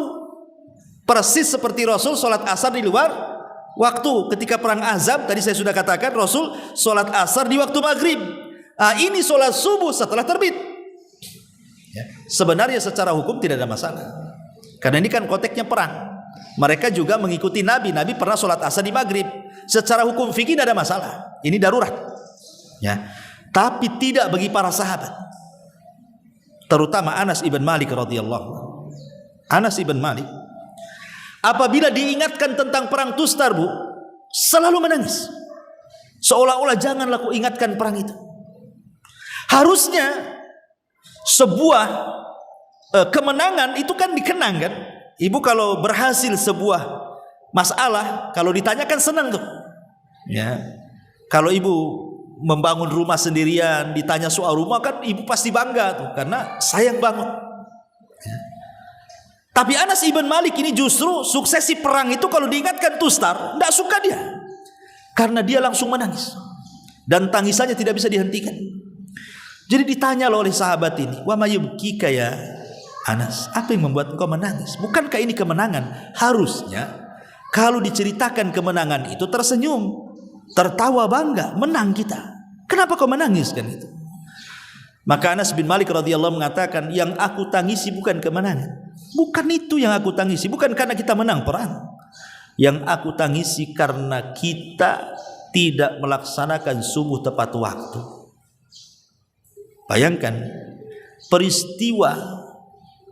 Persis seperti Rasul sholat asar di luar waktu. Ketika perang Ahzab tadi saya sudah katakan, Rasul sholat asar di waktu maghrib. Ini sholat subuh setelah terbit. Ya. Sebenarnya secara hukum tidak ada masalah, karena ini kan konteksnya perang. Mereka juga mengikuti Nabi. Nabi pernah sholat asar di maghrib. Secara hukum fikih tidak ada masalah. Ini darurat. Ya. Tapi tidak bagi para sahabat. terutama Anas ibn Malik radhiyallahu anhu. Anas ibn Malik apabila diingatkan tentang perang Tustar, Bu, selalu menangis. Seolah-olah janganlah ku ingatkan perang itu. Harusnya sebuah kemenangan itu kan dikenang kan. Ibu kalau berhasil sebuah masalah, kalau ditanyakan senang tuh. Ya. Kalau ibu membangun rumah sendirian, ditanya soal rumah kan ibu pasti bangga tuh karena sayang bangun. Ya. Tapi Anas ibn Malik ini justru suksesi perang itu kalau diingatkan Tustar, tidak suka dia. Karena dia langsung menangis. Dan tangisannya tidak bisa dihentikan. Jadi ditanya oleh sahabat ini, "Wa mayyubkika ya Anas, apa yang membuat engkau menangis? Bukankah ini kemenangan? Harusnya kalau diceritakan kemenangan itu tersenyum, tertawa bangga, menang kita. Kenapa kau menangis kan itu?" Maka Anas bin Malik radhiyallahu mengatakan, "Yang aku tangisi bukan kemenangan. Bukan itu yang aku tangisi, bukan karena kita menang perang. Yang aku tangisi karena kita tidak melaksanakan subuh tepat waktu." Bayangkan, peristiwa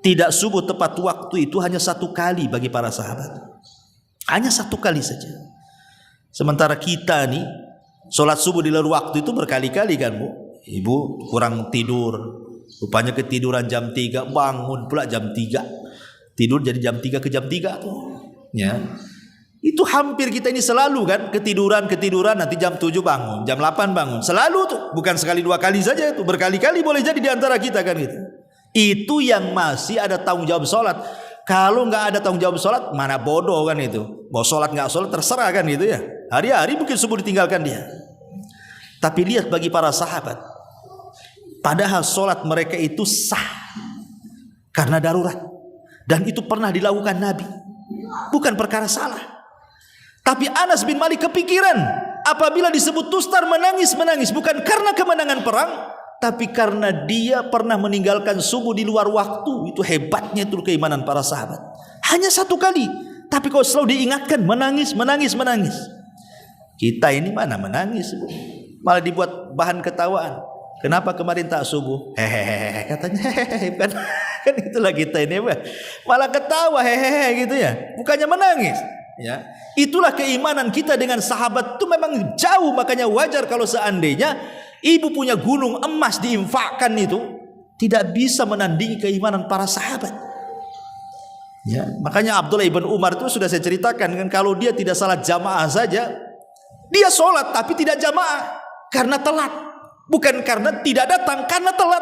tidak subuh tepat waktu itu hanya satu kali bagi para sahabat. Hanya satu kali saja. Sementara kita nih, sholat subuh di luar waktu itu berkali-kali kan, Bu. Ibu kurang tidur, rupanya ketiduran jam 3, bangun pula jam 3. Tidur jadi jam 3 ke jam 3 tuh. Ya. Itu hampir kita ini selalu kan, ketiduran nanti jam 7 bangun, jam 8 bangun. Selalu tuh, bukan sekali dua kali saja itu, berkali-kali boleh jadi di antara kita kan gitu. Itu yang masih ada tanggung jawab sholat. Kalau nggak ada tanggung jawab sholat, mana bodoh kan itu. Mau sholat nggak sholat terserah kan gitu ya. Hari-hari mungkin subuh ditinggalkan dia. Tapi lihat bagi para sahabat, padahal sholat mereka itu sah karena darurat. Dan itu pernah dilakukan Nabi. Bukan perkara salah. Tapi Anas bin Malik kepikiran apabila disebut Tustar menangis. Bukan karena kemenangan perang, tapi karena dia pernah meninggalkan subuh di luar waktu. Itu hebatnya itu keimanan para sahabat. Hanya satu kali, tapi kalau selalu diingatkan menangis. Kita ini mana menangis, malah dibuat bahan ketawaan. Kenapa kemarin tak subuh? Hehehe katanya, hehehe kan itulah kita ini, malah ketawa hehehe gitu ya, bukannya menangis. Ya, itulah keimanan kita dengan sahabat itu memang jauh. Makanya wajar kalau seandainya ibu punya gunung emas diinfakkan itu tidak bisa menandingi keimanan para sahabat. Ya, makanya Abdullah ibn Umar itu sudah saya ceritakan kan, kalau dia tidak salat jamaah saja, dia sholat tapi tidak jamaah karena telat, bukan karena tidak datang, karena telat.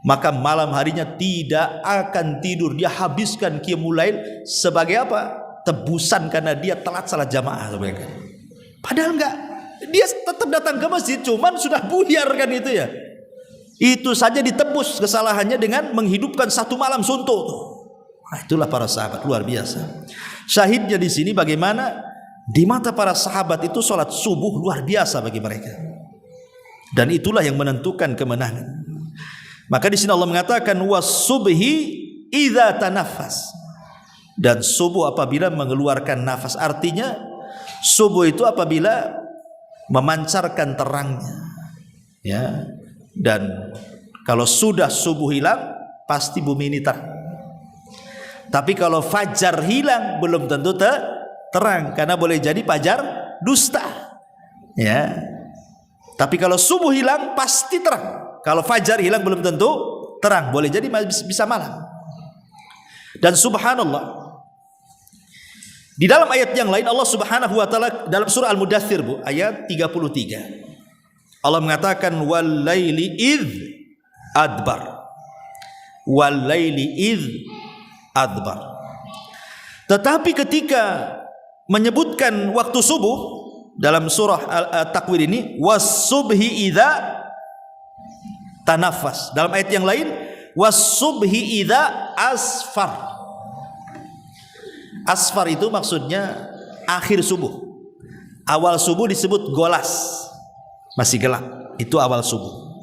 Maka malam harinya tidak akan tidur, dia habiskan qiyamul lail sebagai apa? Tebusan karena dia telat salat jamaah. Padahal enggak, dia tetap datang ke masjid, cuman sudah buyar kan itu ya. Itu saja ditebus kesalahannya dengan menghidupkan satu malam suntuk. Nah, itulah para sahabat luar biasa. Syahidnya di sini bagaimana di mata para sahabat itu sholat subuh luar biasa bagi mereka. Dan itulah yang menentukan kemenangan. Maka di sini Allah mengatakan was-subhi idza tanaffas. Dan subuh apabila mengeluarkan nafas. Artinya subuh itu apabila memancarkan terangnya. Ya. Dan kalau sudah subuh hilang, pasti bumi ini terang. Tapi kalau fajar hilang, belum tentu terang, karena boleh jadi fajar dusta. Ya. Tapi kalau subuh hilang pasti terang. Kalau fajar hilang belum tentu terang, boleh jadi bisa malam. Dan subhanallah, di dalam ayat yang lain Allah Subhanahu wa taala dalam surah Al-Mudaththir, Bu, ayat 33. Allah mengatakan wal laili idz adbar. Wal laili idz adbar. Tetapi ketika menyebutkan waktu subuh dalam surah At-Takwir ini was-subhi idza tanaffas. Dalam ayat yang lain was-subhi idza asfar. Asfar itu maksudnya akhir subuh. Awal subuh disebut golas, masih gelap, itu awal subuh.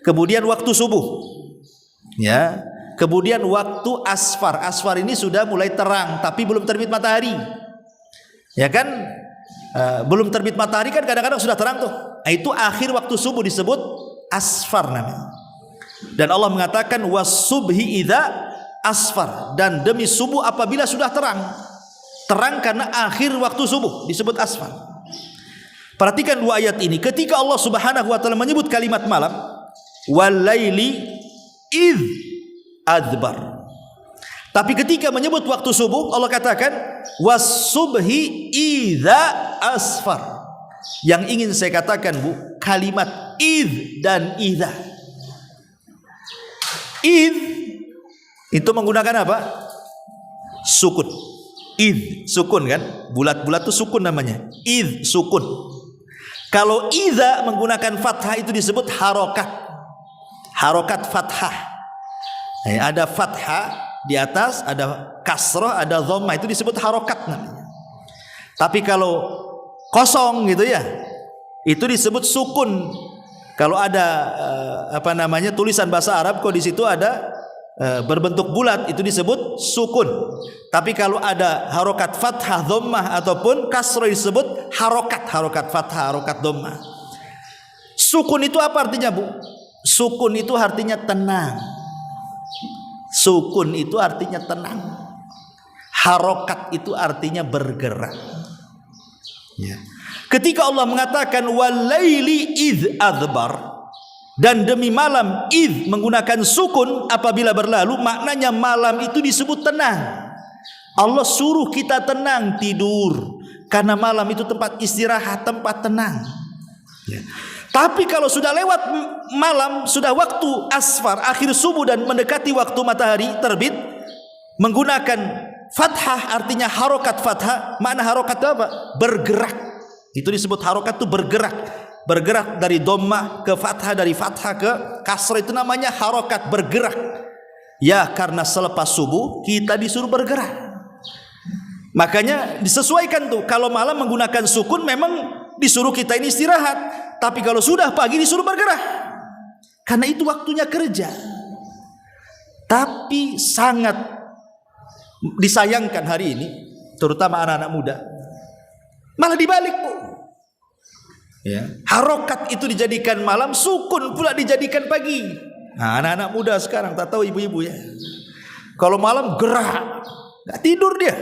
Kemudian waktu subuh, ya. Kemudian waktu asfar. Asfar ini sudah mulai terang tapi belum terbit matahari. Ya kan? Belum terbit matahari kan kadang-kadang sudah terang tuh. Nah, itu akhir waktu subuh disebut asfar namanya. Dan Allah mengatakan was-subhi idza asfar, dan demi subuh apabila sudah terang. Terang karena akhir waktu subuh disebut asfar. Perhatikan dua ayat ini. Ketika Allah Subhanahu wa taala menyebut kalimat malam, walaili id adbar. Tapi ketika menyebut waktu subuh, Allah katakan was-subhi idza asfar. Yang ingin saya katakan, Bu, kalimat id dan idza. Id itu menggunakan apa? Sukun. Id sukun kan? Bulat-bulat itu sukun namanya. Id sukun. Kalau idza menggunakan fathah itu disebut harokat. Harokat fathah. Ada fathah di atas, ada kasrah, ada dhammah, itu disebut harokat namanya. Tapi kalau kosong gitu ya, itu disebut sukun. Kalau ada tulisan bahasa Arab kok di situ ada berbentuk bulat, itu disebut sukun. Tapi kalau ada harokat fathah, dhammah ataupun kasrah disebut harokat. Harokat fathah, harokat dhammah. Sukun itu apa artinya, Bu? Sukun itu artinya tenang. Sukun itu artinya tenang. Harokat itu artinya bergerak. Ya. Ketika Allah mengatakan walaili idz adbar, dan demi malam, idz menggunakan sukun apabila berlalu, maknanya malam itu disebut tenang. Allah suruh kita tenang, tidur, karena malam itu tempat istirahat, tempat tenang. Ya. Tapi kalau sudah lewat malam, sudah waktu asfar, akhir subuh dan mendekati waktu matahari terbit, menggunakan fathah artinya harokat fathah. Makna harokat itu apa? Bergerak. Itu disebut harokat, itu bergerak. Bergerak dari dhammah ke fathah, dari fathah ke kasrah, itu namanya harokat, bergerak. Ya, karena selepas subuh kita disuruh bergerak. Makanya disesuaikan tuh. Kalau malam menggunakan sukun memang disuruh kita ini istirahat. Tapi kalau sudah pagi disuruh bergerak. Karena itu waktunya kerja. Tapi sangat disayangkan hari ini, terutama anak-anak muda, malah dibalik, Bu. Ya. Harokat itu dijadikan malam, sukun pula dijadikan pagi. Nah, anak-anak muda sekarang, tak tahu ibu-ibu ya, kalau malam gerak, nggak tidur dia,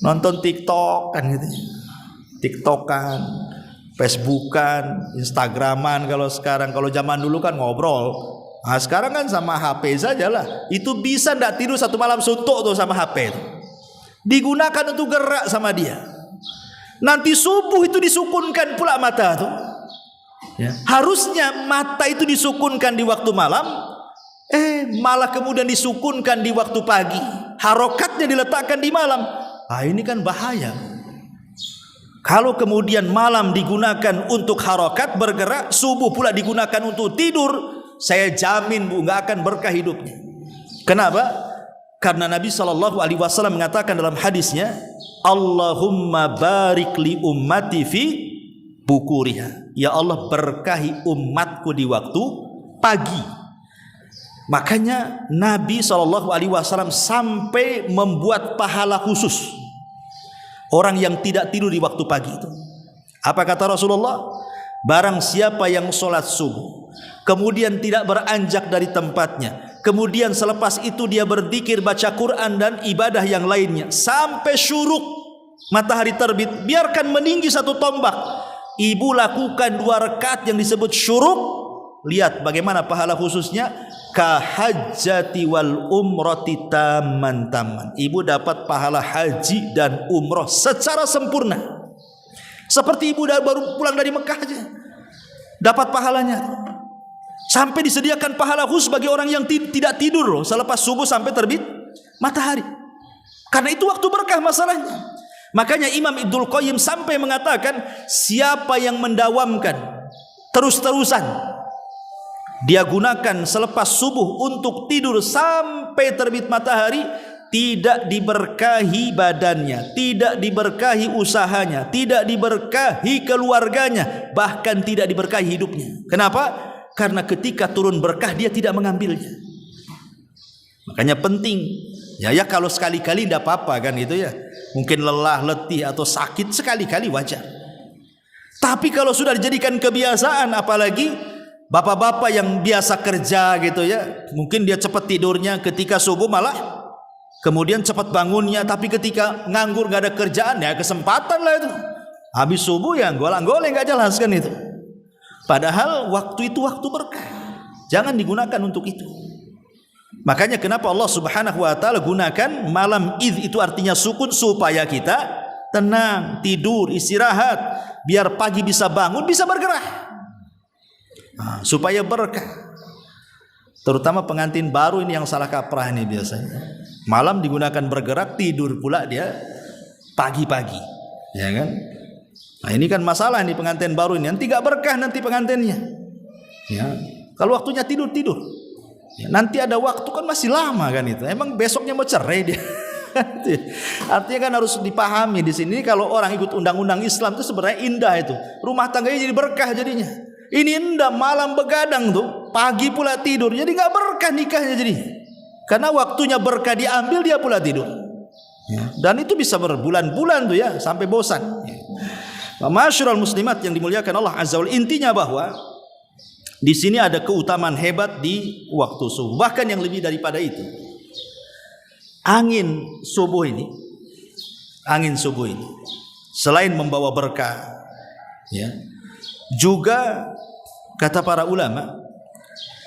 nonton TikTok kan gitu, TikTokan, Facebookan, Instagraman. Kalau sekarang, kalau zaman dulu kan ngobrol. Nah, sekarang kan sama HP saja lah. Itu bisa nggak tidur satu malam suntuk tuh sama HP itu. Digunakan untuk gerak sama dia. Nanti subuh itu disukunkan pula mata tuh. Ya. Harusnya mata itu disukunkan di waktu malam, malah kemudian disukunkan di waktu pagi. Harokatnya diletakkan di malam. Ah, ini kan bahaya. Kalau kemudian malam digunakan untuk harokat, bergerak, subuh pula digunakan untuk tidur, saya jamin, Bu, nggak akan berkah hidupnya. Kenapa? Karena Nabi SAW mengatakan dalam hadisnya, Allahumma barik li ummati fi bukuriha. Ya Allah, berkahi umatku di waktu pagi. Makanya Nabi SAW sampai membuat pahala khusus orang yang tidak tidur di waktu pagi itu. Apa kata Rasulullah? Barang siapa yang sholat subuh, kemudian tidak beranjak dari tempatnya, kemudian selepas itu dia berzikir, baca Quran dan ibadah yang lainnya sampai syuruk matahari terbit, biarkan meninggi satu tombak, ibu lakukan 2 rakaat yang disebut syuruk, lihat bagaimana pahala khususnya. Kahajjati wal umrati taman. Ibu dapat pahala haji dan umroh secara sempurna, seperti ibu baru pulang dari Mekah aja dapat pahalanya. Sampai disediakan pahala khusus bagi orang yang tidak tidur loh, selepas subuh sampai terbit matahari. Karena itu waktu berkah masalahnya. Makanya Imam Ibnul Qayyim sampai mengatakan, siapa yang mendawamkan terus-terusan, dia gunakan selepas subuh untuk tidur sampai terbit matahari, tidak diberkahi badannya, tidak diberkahi usahanya, tidak diberkahi keluarganya, bahkan tidak diberkahi hidupnya. Kenapa? Karena ketika turun berkah dia tidak mengambilnya. Makanya penting ya kalau sekali-kali tidak apa-apa kan gitu ya. Mungkin lelah, letih atau sakit sekali-kali wajar. Tapi kalau sudah dijadikan kebiasaan, apalagi Bapak-bapak yang biasa kerja gitu ya, mungkin dia cepat tidurnya ketika subuh, malah kemudian cepat bangunnya. Tapi ketika nganggur nggak ada kerjaan, ya kesempatan lah itu. Habis subuh ya golang-goleng nggak jelas kan itu. Padahal waktu itu waktu berkah, jangan digunakan untuk itu. Makanya kenapa Allah Subhanahu wa taala gunakan malam id, itu artinya sukun, supaya kita tenang, tidur, istirahat, biar pagi bisa bangun, bisa bergerak. Supaya berkah. Terutama pengantin baru ini yang salah kaprah ini biasanya. Malam digunakan bergerak, tidur pula dia pagi-pagi, ya kan? Nah ini kan masalah nih pengantin baru ini, nanti gak berkah nanti pengantinnya. Ya, kalau waktunya tidur, ya, nanti ada waktu kan masih lama kan itu. Emang besoknya mau cerai dia. Artinya kan harus dipahami di sini, kalau orang ikut undang-undang Islam itu sebenarnya indah itu. Rumah tangganya jadi berkah jadinya. Ini indah, malam begadang tuh, pagi pula tidur, jadi nggak berkah nikahnya jadi. Karena waktunya berkah diambil, dia pula tidur. Ya. Dan itu bisa berbulan-bulan tuh ya, sampai bosan. Masyarul muslimat yang dimuliakan Allah Azza wa Jalla, intinya bahwa di sini ada keutamaan hebat di waktu subuh. Bahkan yang lebih daripada itu, angin subuh ini selain membawa berkah, ya, juga kata para ulama,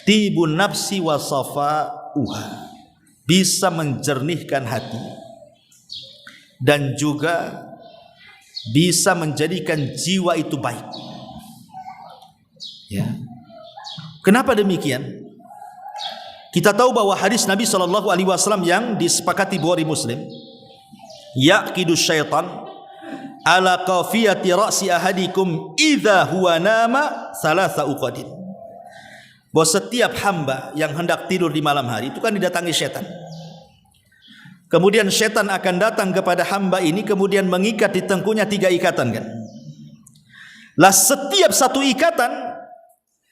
tibun nafsi wa safa'uha, bisa menjernihkan hati dan juga bisa menjadikan jiwa itu baik. Ya. Kenapa demikian? Kita tahu bahwa hadis Nabi SAW yang disepakati Bukhari Muslim, yaqidu syaitan ala qafiyati ra'si ahadikum idza huwa nama salasa uqadin. Bahwa setiap hamba yang hendak tidur di malam hari itu kan didatangi setan. Kemudian setan akan datang kepada hamba ini, kemudian mengikat di tengkunya 3 ikatan kan. Lah setiap satu ikatan,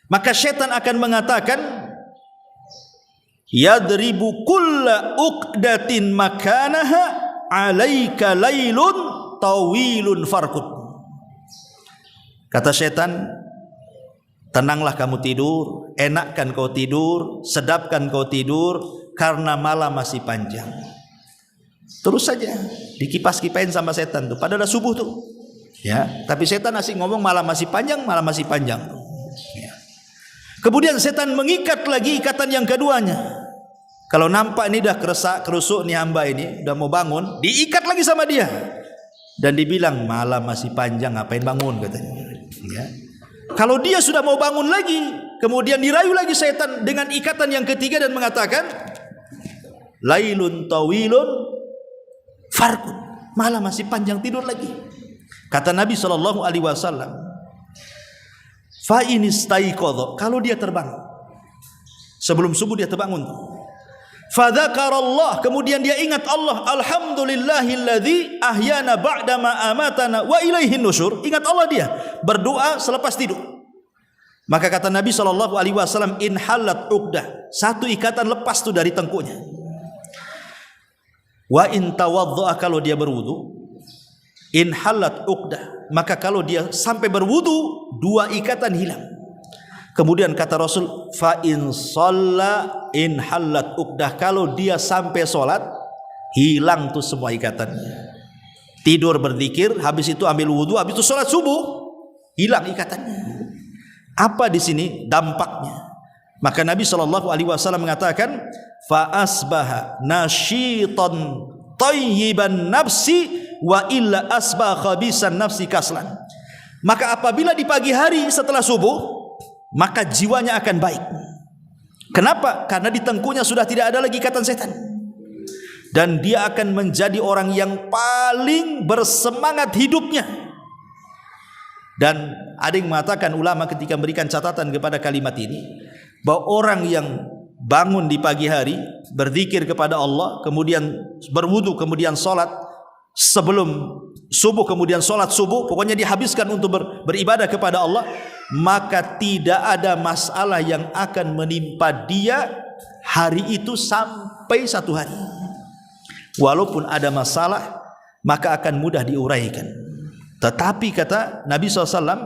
maka setan akan mengatakan, yadribu kulla uqdatin makanaha alaika lailun tawilun farqud. Kata setan, tenanglah kamu tidur, enakkan kau tidur, sedapkan kau tidur, karena malam masih panjang. Terus saja dikipas-kipain sama setan tuh, padahal subuh tuh, ya. Tapi setan asik ngomong malam masih panjang, malam masih panjang. Ya. Kemudian setan mengikat lagi ikatan yang keduanya. Kalau nampak ini dah kerusuk nih hamba ini, udah mau bangun, diikat lagi sama dia. Dan dibilang malam masih panjang, ngapain bangun katanya. Ya. Kalau dia sudah mau bangun lagi, kemudian dirayu lagi setan dengan ikatan yang ketiga dan mengatakan, lailun tawilun farqud, malam masih panjang, tidur lagi. Kata Nabi SAW, fa in istaiqadha, kalau dia terbangun sebelum subuh, dia terbangun, fadzakarallah, kemudian dia ingat Allah, alhamdulillahilladzi ahyana ba'dama amatana wa ilaihin nusyur, ingat Allah, dia berdoa selepas tidur. Maka kata Nabi SAW, in halat uqdah, satu ikatan lepas tu dari tengkunya. Wa in tawaddu'a, kalau dia berwudu, in halat uqdah, maka kalau dia sampai berwudu, 2 ikatan hilang. Kemudian kata Rasul, fa in shalla in halat uqdah, kalau dia sampai sholat, hilang tuh semua ikatannya. Tidur berzikir, habis itu ambil wudu, habis itu sholat subuh, hilang ikatannya. Apa di sini dampaknya? Maka Nabi SAW mengatakan, fa asbaha nasyitan tayyiban nafsi wa illa asbaha khabisan nafsi kaslan. Maka apabila di pagi hari setelah subuh, maka jiwanya akan baik. Kenapa? Karena di tengkunya sudah tidak ada lagi ikatan setan. Dan dia akan menjadi orang yang paling bersemangat hidupnya. Dan ada yang mengatakan, ulama ketika memberikan catatan kepada kalimat ini, bahwa orang yang bangun di pagi hari, berzikir kepada Allah, kemudian berwudu, kemudian sholat sebelum subuh, kemudian sholat subuh, pokoknya dihabiskan untuk beribadah kepada Allah, maka tidak ada masalah yang akan menimpa dia hari itu sampai 1 hari. Walaupun ada masalah, maka akan mudah diuraikan. Tetapi kata Nabi SAW,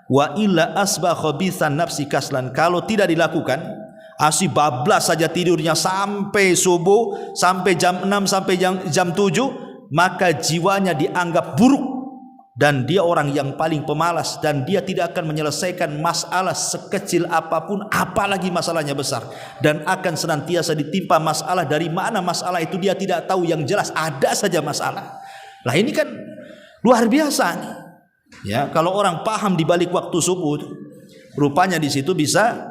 Wa illa asbah khabithan nafsi kaslan. Kalau tidak dilakukan, asih bablas saja tidurnya sampai subuh, sampai jam 6, sampai jam 7, maka jiwanya dianggap buruk dan dia orang yang paling pemalas, dan dia tidak akan menyelesaikan masalah sekecil apapun, apalagi masalahnya besar, dan akan senantiasa ditimpa masalah. Dari mana masalah itu dia tidak tahu, yang jelas ada saja masalah. Lah ini kan luar biasa nih. Ya, kalau orang paham di balik waktu subuh, rupanya di situ bisa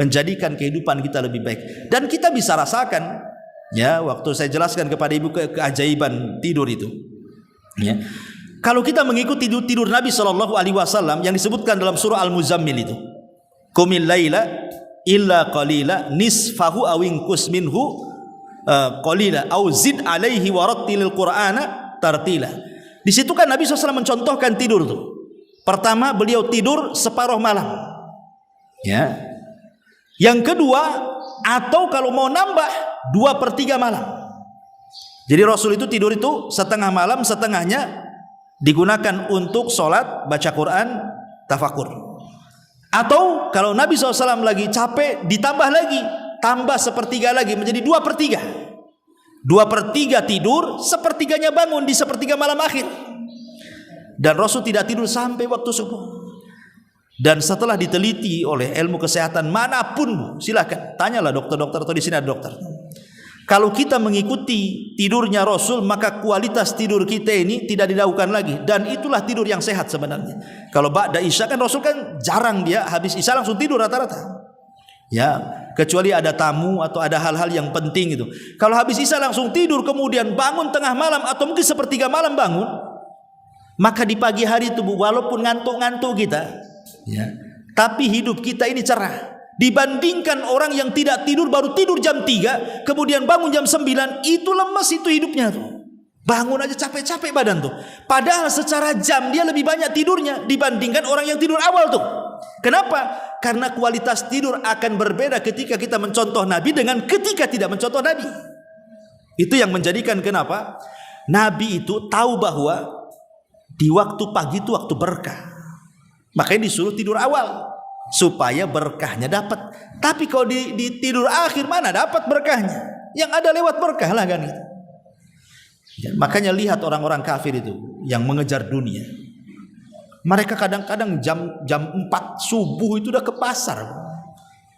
menjadikan kehidupan kita lebih baik. Dan kita bisa rasakan, ya, waktu saya jelaskan kepada ibu keajaiban tidur itu, ya, kalau kita mengikuti tidur Nabi SAW yang disebutkan dalam surah Al-Muzammil itu, qumil laila illa qalila nisfahu aw inqus minhu qalila aw zid alaihi warattilil qur'ana tartila. Di situ kan Nabi SAW mencontohkan tidur tuh. Pertama, beliau tidur separuh malam. Ya. Yang kedua, atau kalau mau nambah 2/3 malam. Jadi Rasul itu tidur itu setengah malam, setengahnya digunakan untuk sholat, baca Quran, tafakur. Atau kalau Nabi SAW lagi capek, ditambah lagi, tambah 1/3 lagi, menjadi 2/3. 2/3 tidur, 1/3-nya bangun di 1/3 malam akhir. Dan Rasul tidak tidur sampai waktu subuh. Dan setelah diteliti oleh ilmu kesehatan manapun, silakan tanyalah dokter-dokter, atau di sini ada dokter. Kalau kita mengikuti tidurnya Rasul, maka kualitas tidur kita ini tidak diragukan lagi, dan itulah tidur yang sehat sebenarnya. Kalau ba'da isya kan Rasul kan jarang, dia habis isya langsung tidur rata-rata. Ya, kecuali ada tamu atau ada hal-hal yang penting itu. Kalau habis isya langsung tidur, kemudian bangun tengah malam atau mungkin 1/3 malam bangun, maka di pagi hari itu walaupun ngantuk-ngantuk kita, ya, tapi hidup kita ini cerah. Dibandingkan orang yang tidak tidur, baru tidur jam 3, kemudian bangun jam 9, itu lemes itu hidupnya tuh. Bangun aja capek-capek badan tuh. Padahal secara jam dia lebih banyak tidurnya dibandingkan orang yang tidur awal tuh. Kenapa? Karena kualitas tidur akan berbeda ketika kita mencontoh Nabi dengan ketika tidak mencontoh Nabi. Itu yang menjadikan kenapa Nabi itu tahu bahwa di waktu pagi itu waktu berkah. Makanya disuruh tidur awal supaya berkahnya dapat. Tapi kalau di tidur akhir mana dapat berkahnya? Yang ada lewat berkah lah kan gitu. Ya, makanya lihat orang-orang kafir itu yang mengejar dunia. Mereka kadang-kadang jam 4 subuh itu udah ke pasar.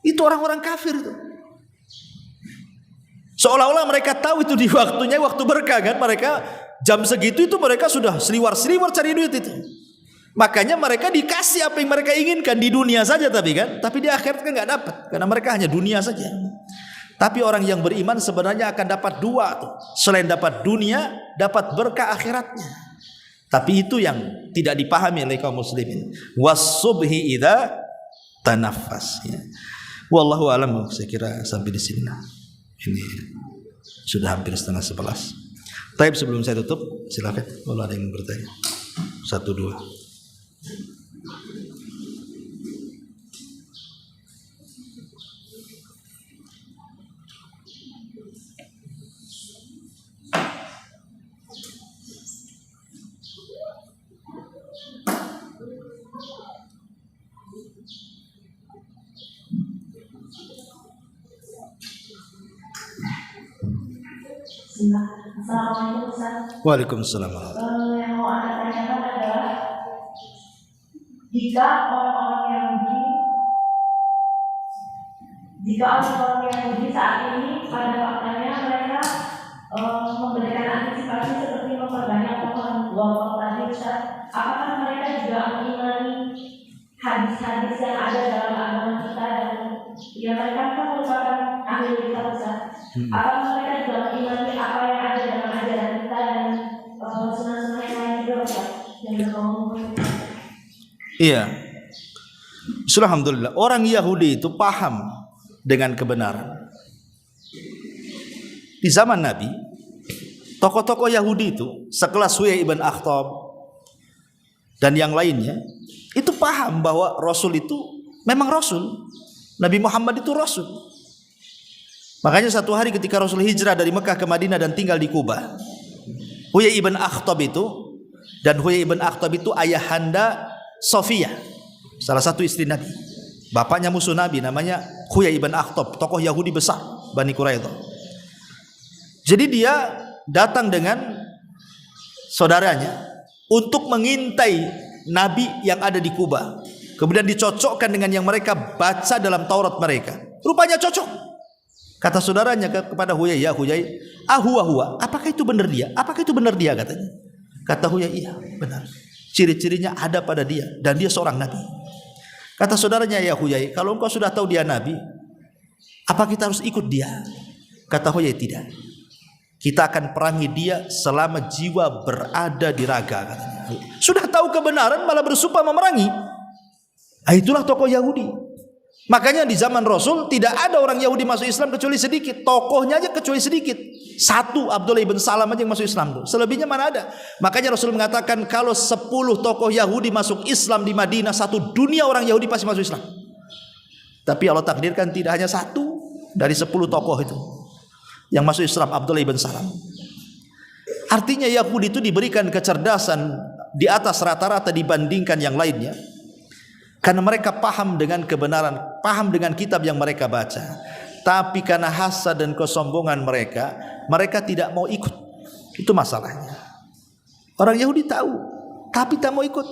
Itu orang-orang kafir itu. Seolah-olah mereka tahu itu di waktunya waktu berkah kan. Mereka jam segitu itu mereka sudah seliwar-seliwar cari duit itu. Makanya mereka dikasih apa yang mereka inginkan di dunia saja, tapi di akhirat kan nggak dapat, karena mereka hanya dunia saja. Tapi orang yang beriman sebenarnya akan dapat dua tuh. Selain dapat dunia, dapat berkah akhiratnya. Tapi itu yang tidak dipahami oleh kaum muslimin. Was-subhi idza tanaffas. Ya. Wallahu a'lam. Saya kira sampai di sini. Ini sudah hampir 10:30. Taib, sebelum saya tutup, silakan kalau ada yang bertanya. 1, 2. Assalamualaikum Ustaz. Waalaikumsalam. Yang mau Anda tanyakan adalah, jika orang-orang Yahudi saat ini pada faktanya mereka memberikan antisipasi seperti memperbanyak pohon buah tadi Ustaz, apakah mereka juga mengimani hadis-hadis yang ada dalam agama kita, dan ya mereka kan merupakan ahli kitab Ustaz. Apakah mereka juga mengimani apa yang ada dalam ajaran kita dan sunnah-sunnah yang lain juga Ustaz? Iya. Alhamdulillah, orang Yahudi itu paham dengan kebenaran. Di zaman Nabi, tokoh-tokoh Yahudi itu sekelas Huyai ibn Akhtab dan yang lainnya itu paham bahwa Rasul itu memang Rasul. Nabi Muhammad itu Rasul. Makanya satu hari ketika Rasul hijrah dari Mekah ke Madinah dan tinggal di Kuba, Huyai ibn Akhtab itu, dan Huyai ibn Akhtab itu ayahanda Sofiyah. salah satu istri Nabi. Bapaknya musuh Nabi, namanya Huyai ibn Akhtab, tokoh Yahudi besar Bani Quraidah. Jadi dia datang dengan saudaranya untuk mengintai Nabi yang ada di Kuba. Kemudian dicocokkan dengan yang mereka baca dalam Taurat mereka. Rupanya cocok. Kata saudaranya kepada Huyai, ya Huyai, huwa, apakah itu benar dia? Apakah itu benar dia, katanya. Kata Huyai, iya benar. Ciri-cirinya ada pada dia dan dia seorang Nabi. Kata saudaranya, ya Huyai, kalau engkau sudah tahu dia Nabi, apa kita harus ikut dia? Kata Huyai, tidak. Kita akan perangi dia selama jiwa berada di raga, katanya. Sudah tahu kebenaran malah bersumpah memerangi. Itulah tokoh Yahudi. Makanya di zaman Rasul tidak ada orang Yahudi masuk Islam kecuali sedikit. Tokohnya aja kecuali sedikit. Satu, Abdullah ibn Salam aja yang masuk Islam. Selebihnya mana ada. Makanya Rasul mengatakan kalau 10 tokoh Yahudi masuk Islam di Madinah, satu dunia orang Yahudi pasti masuk Islam. Tapi Allah takdirkan tidak hanya satu dari 10 tokoh itu yang masuk Islam, Abdullah ibn Salam. Artinya Yahudi itu diberikan kecerdasan di atas rata-rata dibandingkan yang lainnya. Karena mereka paham dengan kebenaran, paham dengan kitab yang mereka baca. Tapi karena hasad dan kesombongan mereka, mereka tidak mau ikut. Itu masalahnya. Orang Yahudi tahu, tapi tak mau ikut.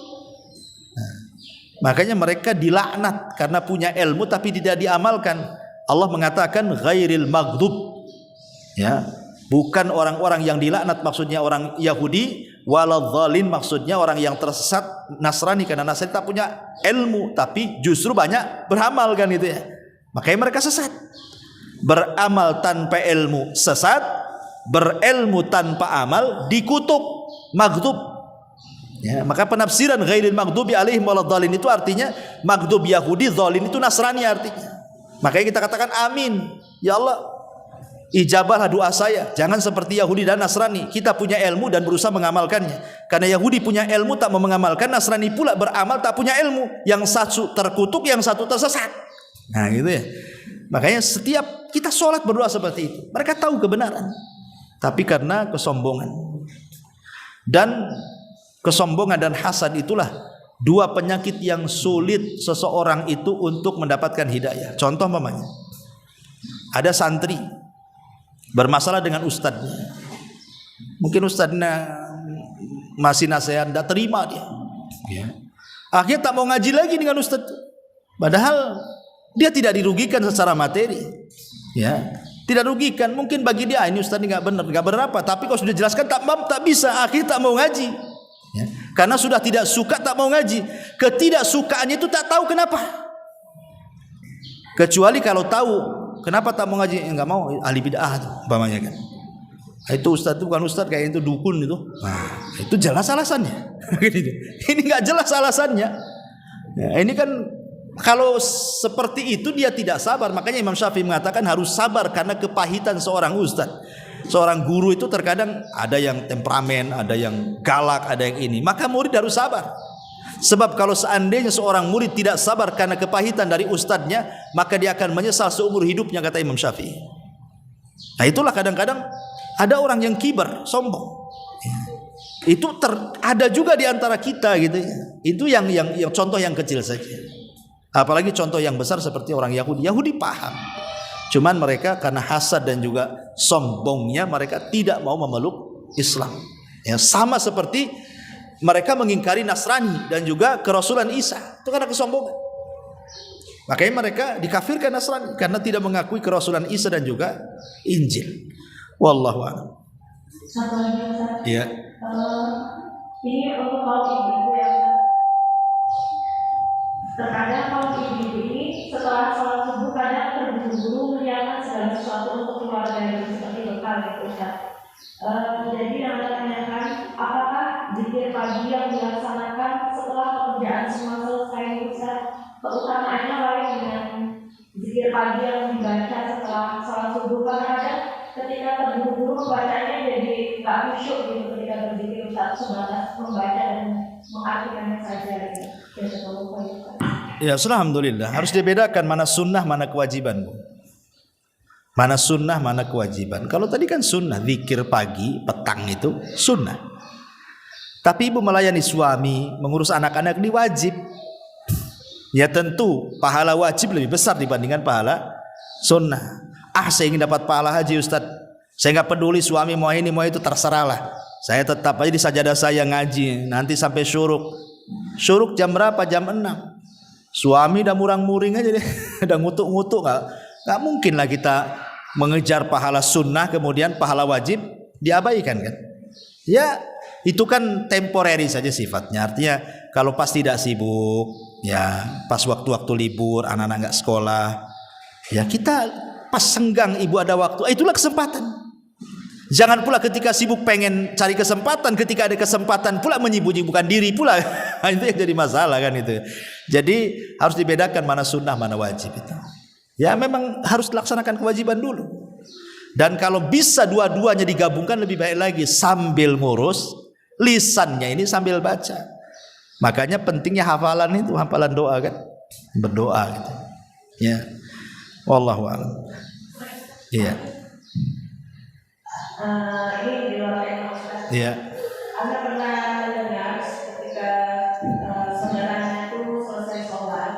Makanya mereka dilaknat karena punya ilmu tapi tidak diamalkan. Allah mengatakan ghairil maghdub. Ya, bukan orang-orang yang dilaknat maksudnya orang Yahudi. Waladhdallin maksudnya orang yang tersesat Nasrani, karena Nasrani tak punya ilmu tapi justru banyak beramal kan itu ya. Makanya mereka sesat. Beramal tanpa ilmu sesat, berilmu tanpa amal dikutuk, maghdub. Ya, maka penafsiran ghairil maghdubi alaihim waladhdallin itu artinya maghdub Yahudi, dzalin itu Nasrani artinya. Makanya kita katakan amin. Ya Allah, ijabahlah doa saya. Jangan seperti Yahudi dan Nasrani. Kita punya ilmu dan berusaha mengamalkannya. Karena Yahudi punya ilmu tak mau mengamalkan, Nasrani pula beramal tak punya ilmu. Yang satu terkutuk, yang satu tersesat. Nah gitu ya. Makanya setiap kita sholat berdoa seperti itu. Mereka tahu kebenaran, tapi karena kesombongan. Dan kesombongan dan hasad itulah dua penyakit yang sulit seseorang itu untuk mendapatkan hidayah. Contoh mamanya, ada santri bermasalah dengan ustadznya. Mungkin ustadznya masih nasihat, tidak terima dia. Ya. Akhirnya tak mau ngaji lagi dengan ustadz. Padahal dia tidak dirugikan secara materi. Ya, tidak rugikan. Mungkin bagi dia ini ustadz ini nggak benar apa. Tapi kalau sudah jelaskan tak bisa. Akhirnya tak mau ngaji. Ya. Karena sudah tidak suka tak mau ngaji. Ketidaksukaannya itu tak tahu kenapa. Kecuali kalau tahu kenapa tak mau ngaji, enggak mau, ahli bid'ah tuh umpamanya kan. Itu ustaz itu bukan ustaz, kayak itu dukun itu. Nah, itu jelas alasannya. Ini enggak jelas alasannya. Ya, ini kan kalau seperti itu dia tidak sabar. Makanya Imam Syafi'i mengatakan harus sabar karena kepahitan seorang ustaz. Seorang guru itu terkadang ada yang temperamen, ada yang galak, ada yang ini. Maka murid harus sabar. Sebab kalau seandainya seorang murid tidak sabar karena kepahitan dari ustadznya, maka dia akan menyesal seumur hidupnya, kata Imam Syafi'i. Nah itulah kadang-kadang ada orang yang kibar, sombong. Itu ada juga di antara kita gitu ya. Itu yang contoh yang kecil saja. Apalagi contoh yang besar seperti orang Yahudi. Yahudi paham. Cuman mereka karena hasad dan juga sombongnya mereka tidak mau memeluk Islam. Ya, sama seperti mereka mengingkari Nasrani dan juga kerasulan Isa. Itu karena kesombongan. Makanya mereka dikafirkan Nasrani karena tidak mengakui kerasulan Isa dan juga Injil. Wallahu a'lam. Satu lagi Ustaz. Iya. Ini untuk kaum ibu-ibu yang terkadang kaum ibu-ibu ini setelah sholat subuh kadang terburu-buru menyiapkan segala sesuatu untuk keluarga seperti bekal gitu Ustaz. Jadi yang ditanyakan, apakah zikir pagi yang dilaksanakan setelah pekerjaan semua selesai Ustaz, keutamaannya lain dengan zikir pagi yang dibaca setelah sholat subuh? Kadang ketika terburu-buru membacanya jadi nggak khusyuk gitu ketika berzikir Ustaz, sebatas membaca dan mengartikannya saja gitu. Ya, alhamdulillah. Harus dibedakan mana sunnah, mana kewajiban, Bu. Mana sunnah, mana kewajiban. Kalau tadi kan sunnah, zikir pagi, petang itu sunnah. Tapi ibu melayani suami, mengurus anak-anak ini wajib. Ya tentu pahala wajib lebih besar dibandingkan pahala sunnah. Saya ingin dapat pahala haji Ustaz, saya nggak peduli suami mau ini mau itu, terserahlah, saya tetap aja di sajadah saya ngaji nanti sampai syuruk jam berapa? Jam 6. Suami udah murang-muring aja deh udah ngutuk-ngutuk. Nggak mungkin lah kita mengejar pahala sunnah kemudian pahala wajib diabaikan kan. Ya itu kan temporary saja sifatnya. Artinya kalau pas tidak sibuk, ya pas waktu-waktu libur anak-anak nggak sekolah, ya kita pas senggang ibu ada waktu, itulah kesempatan. Jangan pula ketika sibuk pengen cari kesempatan, ketika ada kesempatan pula menyibuk-nyibukkan diri pula. Itu yang jadi masalah kan itu. Jadi harus dibedakan mana sunnah mana wajib itu. Ya memang harus dilaksanakan kewajiban dulu. Dan kalau bisa dua-duanya digabungkan lebih baik lagi, sambil ngurus lisannya ini sambil baca. Makanya pentingnya hafalan itu, hafalan doa kan, berdoa gitu. Ya, wallahu a'lam. Iya. Ini di luar tema Ustaz. Iya. Anda pernah mendengar ketika saudaranya itu selesai sholat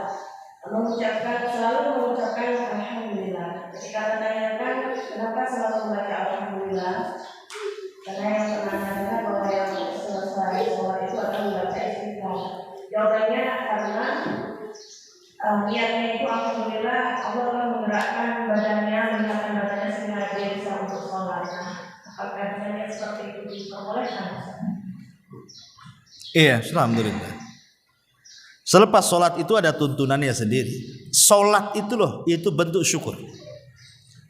selalu mengucapkan alhamdulillah. Ketika ditanyakan kenapa selalu membaca alhamdulillah, karena yang pernah dengar bahwa yang selesai sholat itu akan membaca istighfar. Jawabannya karena niatnya itu alhamdulillah, Allah akan menggerakkan badannya, meningkatkan badannya sehingga dia bisa untuk sholat. Apakah niat seperti itu diperbolehkan? Iya, alhamdulillah. Selepas sholat itu ada tuntunannya sendiri. Sholat itu loh, itu bentuk syukur.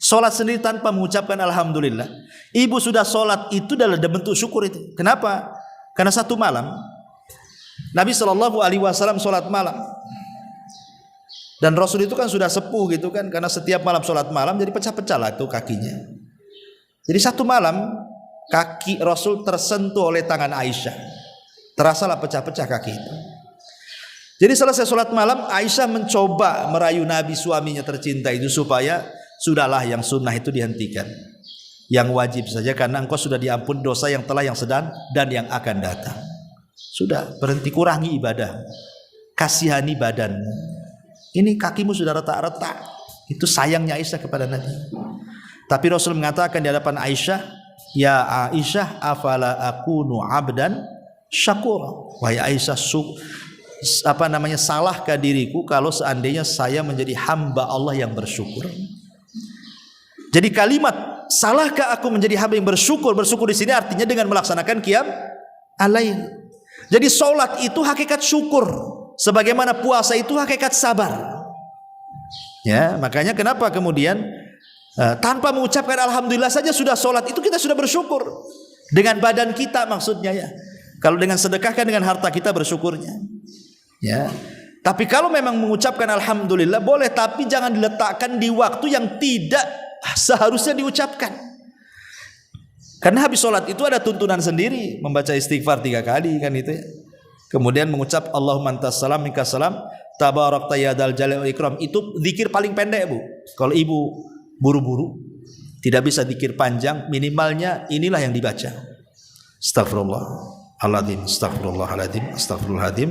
Sholat sendiri tanpa mengucapkan alhamdulillah, ibu sudah sholat itu adalah bentuk syukur itu. Kenapa? Karena satu malam Nabi SAW sholat malam. Dan Rasul itu kan sudah sepuh gitu kan, karena setiap malam sholat malam jadi pecah-pecah lah itu kakinya. Jadi satu malam kaki Rasul tersentuh oleh tangan Aisyah, terasalah pecah-pecah kaki itu. Jadi selesai sholat malam, Aisyah mencoba merayu Nabi suaminya tercinta itu supaya sudahlah yang sunnah itu dihentikan, yang wajib saja karena engkau sudah diampun dosa yang telah, yang sedang dan yang akan datang. Sudah berhenti, kurangi ibadah, kasihani badanmu. Ini kakimu sudah retak-retak. Itu sayangnya Aisyah kepada Nabi. Tapi Rasul mengatakan di hadapan Aisyah, ya Aisyah, afala akunu abdan syakura. Wahai Aisyah, salahkah diriku kalau seandainya saya menjadi hamba Allah yang bersyukur. Jadi kalimat salahkah aku menjadi hamba yang bersyukur, bersyukur di sini artinya dengan melaksanakan qiyam al-lail. Jadi salat itu hakikat syukur, sebagaimana puasa itu hakikat sabar. Ya, makanya kenapa kemudian tanpa mengucapkan alhamdulillah saja sudah salat itu kita sudah bersyukur. Dengan badan kita maksudnya ya. Kalau dengan sedekah kan dengan harta kita bersyukurnya. Ya. Tapi kalau memang mengucapkan alhamdulillah boleh, tapi jangan diletakkan di waktu yang tidak seharusnya diucapkan. Karena habis sholat itu ada tuntunan sendiri, membaca istighfar 3 kali kan itu ya. Kemudian mengucap Allahumma antas salam minkas salam tabarakta ya dzal jalali wal ikram. Itu zikir paling pendek, Bu. Kalau ibu buru-buru tidak bisa zikir panjang, minimalnya inilah yang dibaca. Astagfirullahaladzim, astagfirullahaladzim, astagfirullahaladzim.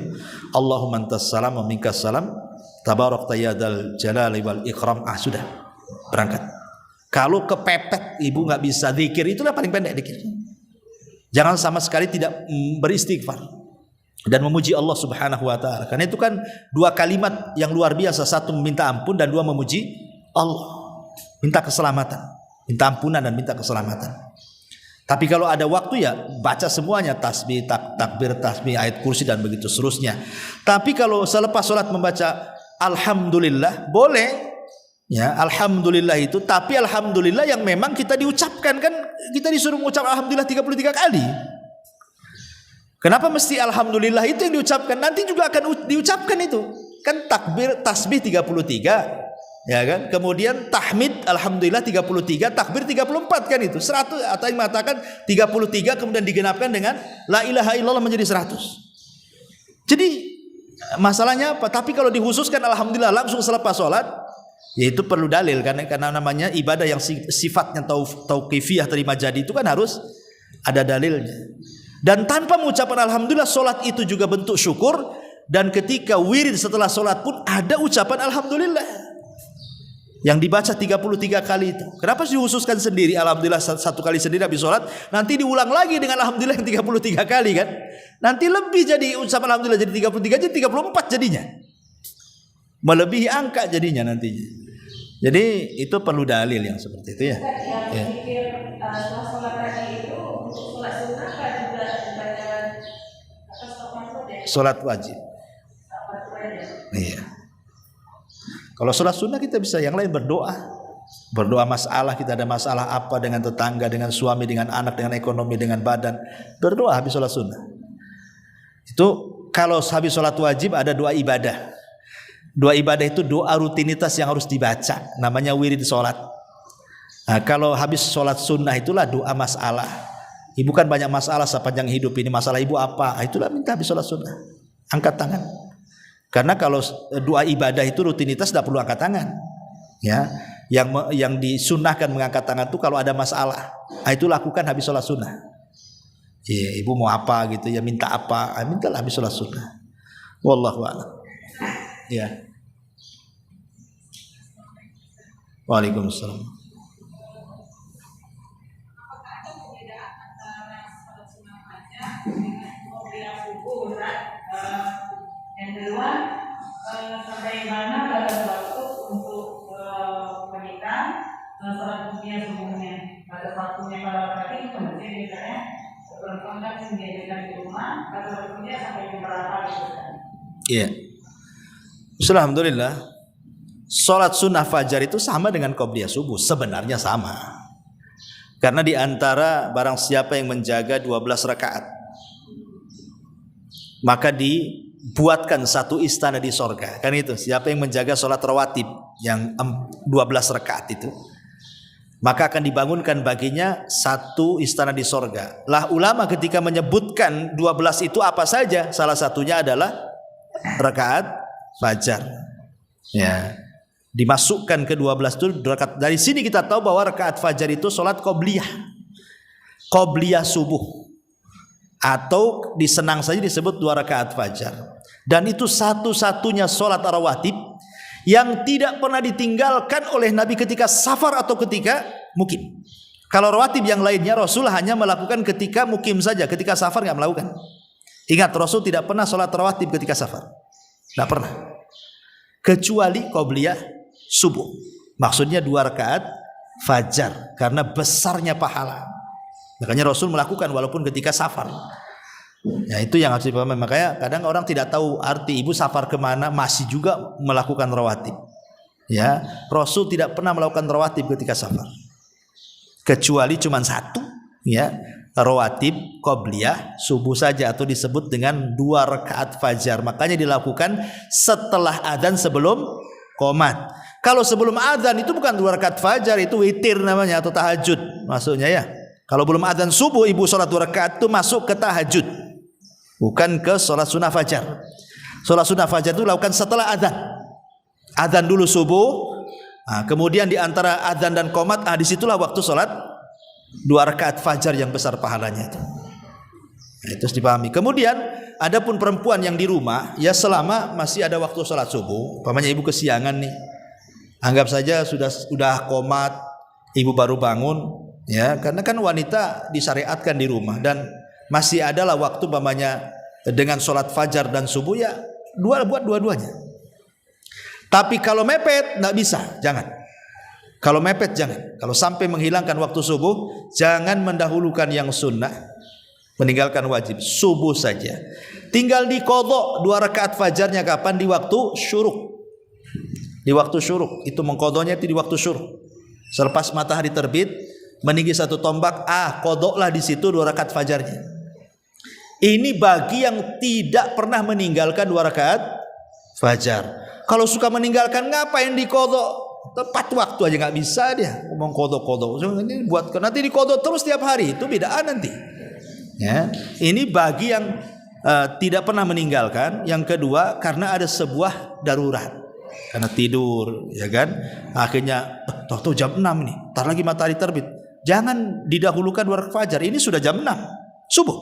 Allahumma antas salam wa minkas salam tabarakta ya dzal jalali wal ikram. Sudah berangkat. Kalau kepepet ibu nggak bisa zikir, itulah paling pendek zikir. Jangan sama sekali tidak beristighfar dan memuji Allah Subhanahu wa taala. Karena itu kan 2 kalimat yang luar biasa, 1 meminta ampun dan 2 memuji Allah. Minta keselamatan, minta ampunan dan minta keselamatan. Tapi kalau ada waktu ya baca semuanya, tasbih, takbir, tasbih, ayat kursi dan begitu seterusnya. Tapi kalau selepas sholat membaca alhamdulillah boleh. Ya, alhamdulillah itu, tapi alhamdulillah yang memang kita diucapkan, kan kita disuruh mengucap alhamdulillah 33 kali. Kenapa mesti alhamdulillah itu yang diucapkan? Nanti juga akan diucapkan itu. Kan takbir tasbih 33, ya kan? Kemudian tahmid alhamdulillah 33, takbir 34 kan itu. 100 atau yang mengatakan 33 kemudian digenapkan dengan la ilaha illallah menjadi 100. Jadi masalahnya apa? Tapi kalau dikhususkan alhamdulillah langsung selepas sholat, yaitu perlu dalil karena namanya ibadah yang sifatnya tauqifiyah, terima jadi, itu kan harus ada dalilnya. Dan tanpa mengucapkan alhamdulillah, sholat itu juga bentuk syukur. Dan ketika wirid setelah sholat pun ada ucapan alhamdulillah yang dibaca 33 kali itu. Kenapa dikhususkan sendiri alhamdulillah satu kali sendiri habis sholat, nanti diulang lagi dengan alhamdulillah yang 33 kali kan? Nanti lebih jadi ucapan alhamdulillah jadi 33 jadi 34 jadinya. Melebihi angka jadinya nantinya. Jadi itu perlu dalil yang seperti itu ya. Yang pikir setelah sholat tadi itu untuk sholat sunnah kan juga dibaca atas tokoh Sholat wajib. Iya. Kalau sholat sunnah kita bisa yang lain berdoa. Berdoa masalah, kita ada masalah apa dengan tetangga, dengan suami, dengan anak, dengan ekonomi, dengan badan. Berdoa habis sholat sunnah. Itu kalau habis sholat wajib ada doa ibadah. Doa ibadah itu doa rutinitas yang harus dibaca. Namanya wirid sholat. Nah, kalau habis sholat sunnah itulah doa masalah. Ibu kan banyak masalah sepanjang hidup ini. Masalah ibu apa? Itulah minta habis sholat sunnah. Angkat tangan. Karena kalau doa ibadah itu rutinitas tidak perlu angkat tangan. Ya, yang disunnahkan mengangkat tangan itu kalau ada masalah. Itu lakukan habis sholat sunnah. Ya, ibu mau apa gitu ya, minta apa? Mintalah habis sholat sunnah. Wallahu a'lam. Ya. Waalaikumsalam. Yang kedua, sampai mana batas waktu untuk menikah, sholat dunia semuanya. Batas waktunya pada laki-laki kemudian misalnya perempuan kan menjadikan di rumah, batas waktunya sampai berapa gitu kan? Iya. Alhamdulillah. Sholat sunnah fajar itu sama dengan qobliyah subuh, sebenarnya sama. Karena di antara barang siapa yang menjaga 12 rakaat, maka dibuatkan satu istana di sorga. Kan itu, siapa yang menjaga sholat rawatib yang 12 rakaat itu, maka akan dibangunkan baginya satu istana di sorga. Lah ulama ketika menyebutkan 12 itu apa saja, salah satunya adalah rakaat fajar. Ya, dimasukkan ke 12 itu rakaat. Dari sini kita tahu bahwa rakaat fajar itu sholat qobliyah subuh, atau disenang saja disebut 2 rakaat fajar. Dan itu satu-satunya sholat rawatib yang tidak pernah ditinggalkan oleh Nabi ketika safar atau ketika mukim. Kalau rawatib yang lainnya Rasul hanya melakukan ketika mukim saja, ketika safar nggak melakukan. Ingat, Rasul tidak pernah sholat rawatib ketika safar, tidak pernah, kecuali qobliyah subuh. Maksudnya 2 rakaat fajar, karena besarnya pahala. Makanya Rasul melakukan walaupun ketika safar. Ya, itu yang harus dipahami. Makanya kadang orang tidak tahu arti ibu safar kemana masih juga melakukan rawatib. Ya, Rasul tidak pernah melakukan rawatib ketika safar, kecuali cuma satu, ya, rawatib qobliyah subuh saja, atau disebut dengan 2 rakaat fajar. Makanya dilakukan setelah adzan sebelum qomat. Kalau sebelum adzan itu bukan 2 rakaat fajar, itu witir namanya atau tahajud maksudnya ya. Kalau belum adzan subuh ibu sholat 2 rakaat itu masuk ke tahajud, bukan ke sholat sunnah fajar. Sholat sunnah fajar itu lakukan setelah adzan. Adzan dulu subuh, kemudian di antara adzan dan qomat, disitulah waktu sholat 2 rakaat fajar yang besar pahalanya itu. Itu harus dipahami. Kemudian adapun perempuan yang di rumah, ya selama masih ada waktu sholat subuh, umpamanya ibu kesiangan nih, anggap saja sudah qomat, ibu baru bangun. Ya, karena kan wanita disyariatkan di rumah dan masih adalah waktu umpamanya dengan sholat fajar dan subuh, ya buat dua-duanya. Tapi kalau mepet nggak bisa, jangan. Kalau mepet jangan. Kalau sampai menghilangkan waktu subuh, jangan mendahulukan yang sunnah, meninggalkan wajib. Subuh saja. Tinggal diqadha 2 rakaat fajarnya kapan? Di waktu syuruk. Di waktu syuruk itu mengqadhanya itu di waktu syuruk. Selepas matahari terbit meninggi 1 tombak, qadhalah di situ 2 rakaat fajarnya. Ini bagi yang tidak pernah meninggalkan 2 rakaat fajar. Kalau suka meninggalkan, ngapain diqadha? Tepat waktu aja nggak bisa dia ngomong qadha. Ini buat nanti diqadha terus tiap hari, itu bid'ah nanti. Ya, ini bagi yang tidak pernah meninggalkan. Yang kedua, karena ada sebuah darurat, karena tidur, ya kan? Akhirnya tahu jam 6 nih, ntar lagi matahari terbit. Jangan didahulukan 2 rakaat fajar. Ini sudah jam 6 subuh.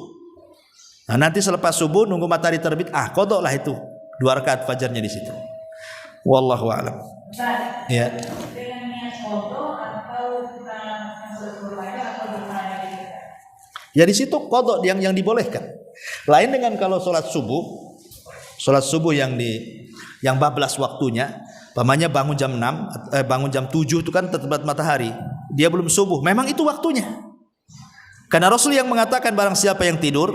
Nah, nanti selepas subuh nunggu matahari terbit, qadha lah itu. 2 rakaat fajarnya di situ. Wallahu a'lam. Ya. Dengan niat qadha atau kita masuk atau bermain. Ya di situ qadha yang dibolehkan. Lain dengan kalau sholat subuh yang bablas waktunya, pamannya bangun jam 6, bangun jam 7 itu kan terbit matahari. Dia belum subuh, memang itu waktunya. Karena Rasul yang mengatakan barang siapa yang tidur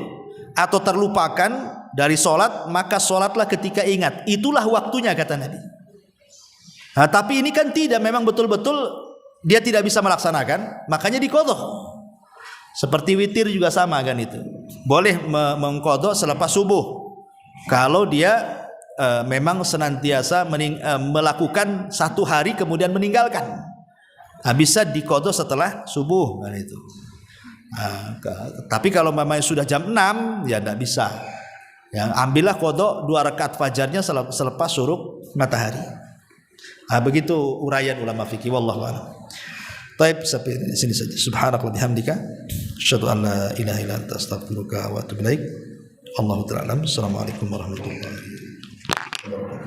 atau terlupakan dari sholat, maka sholatlah ketika ingat. Itulah waktunya kata Nabi. Nah, tapi ini kan tidak, memang betul-betul dia tidak bisa melaksanakan, makanya diqadha. Seperti witir juga sama kan itu. Boleh mengqadha selepas subuh. Kalau dia memang senantiasa melakukan 1 hari kemudian meninggalkan. Nah, bisa diqadha setelah subuh kan itu. Nah, tapi kalau memang sudah jam 6 ya tidak bisa. Yang ambillah qadha 2 rakaat fajarnya selepas syuruk matahari. Nah, begitu uraian ulama fikih wallahu a'lam. Baik, sampai sini saja. Subhanakallahumma bihamdika asyhadu an la ilaha illa anta astaghfiruka wa atubu ilaik. Allahu ta'ala. Assalamualaikum warahmatullahi wabarakatuh.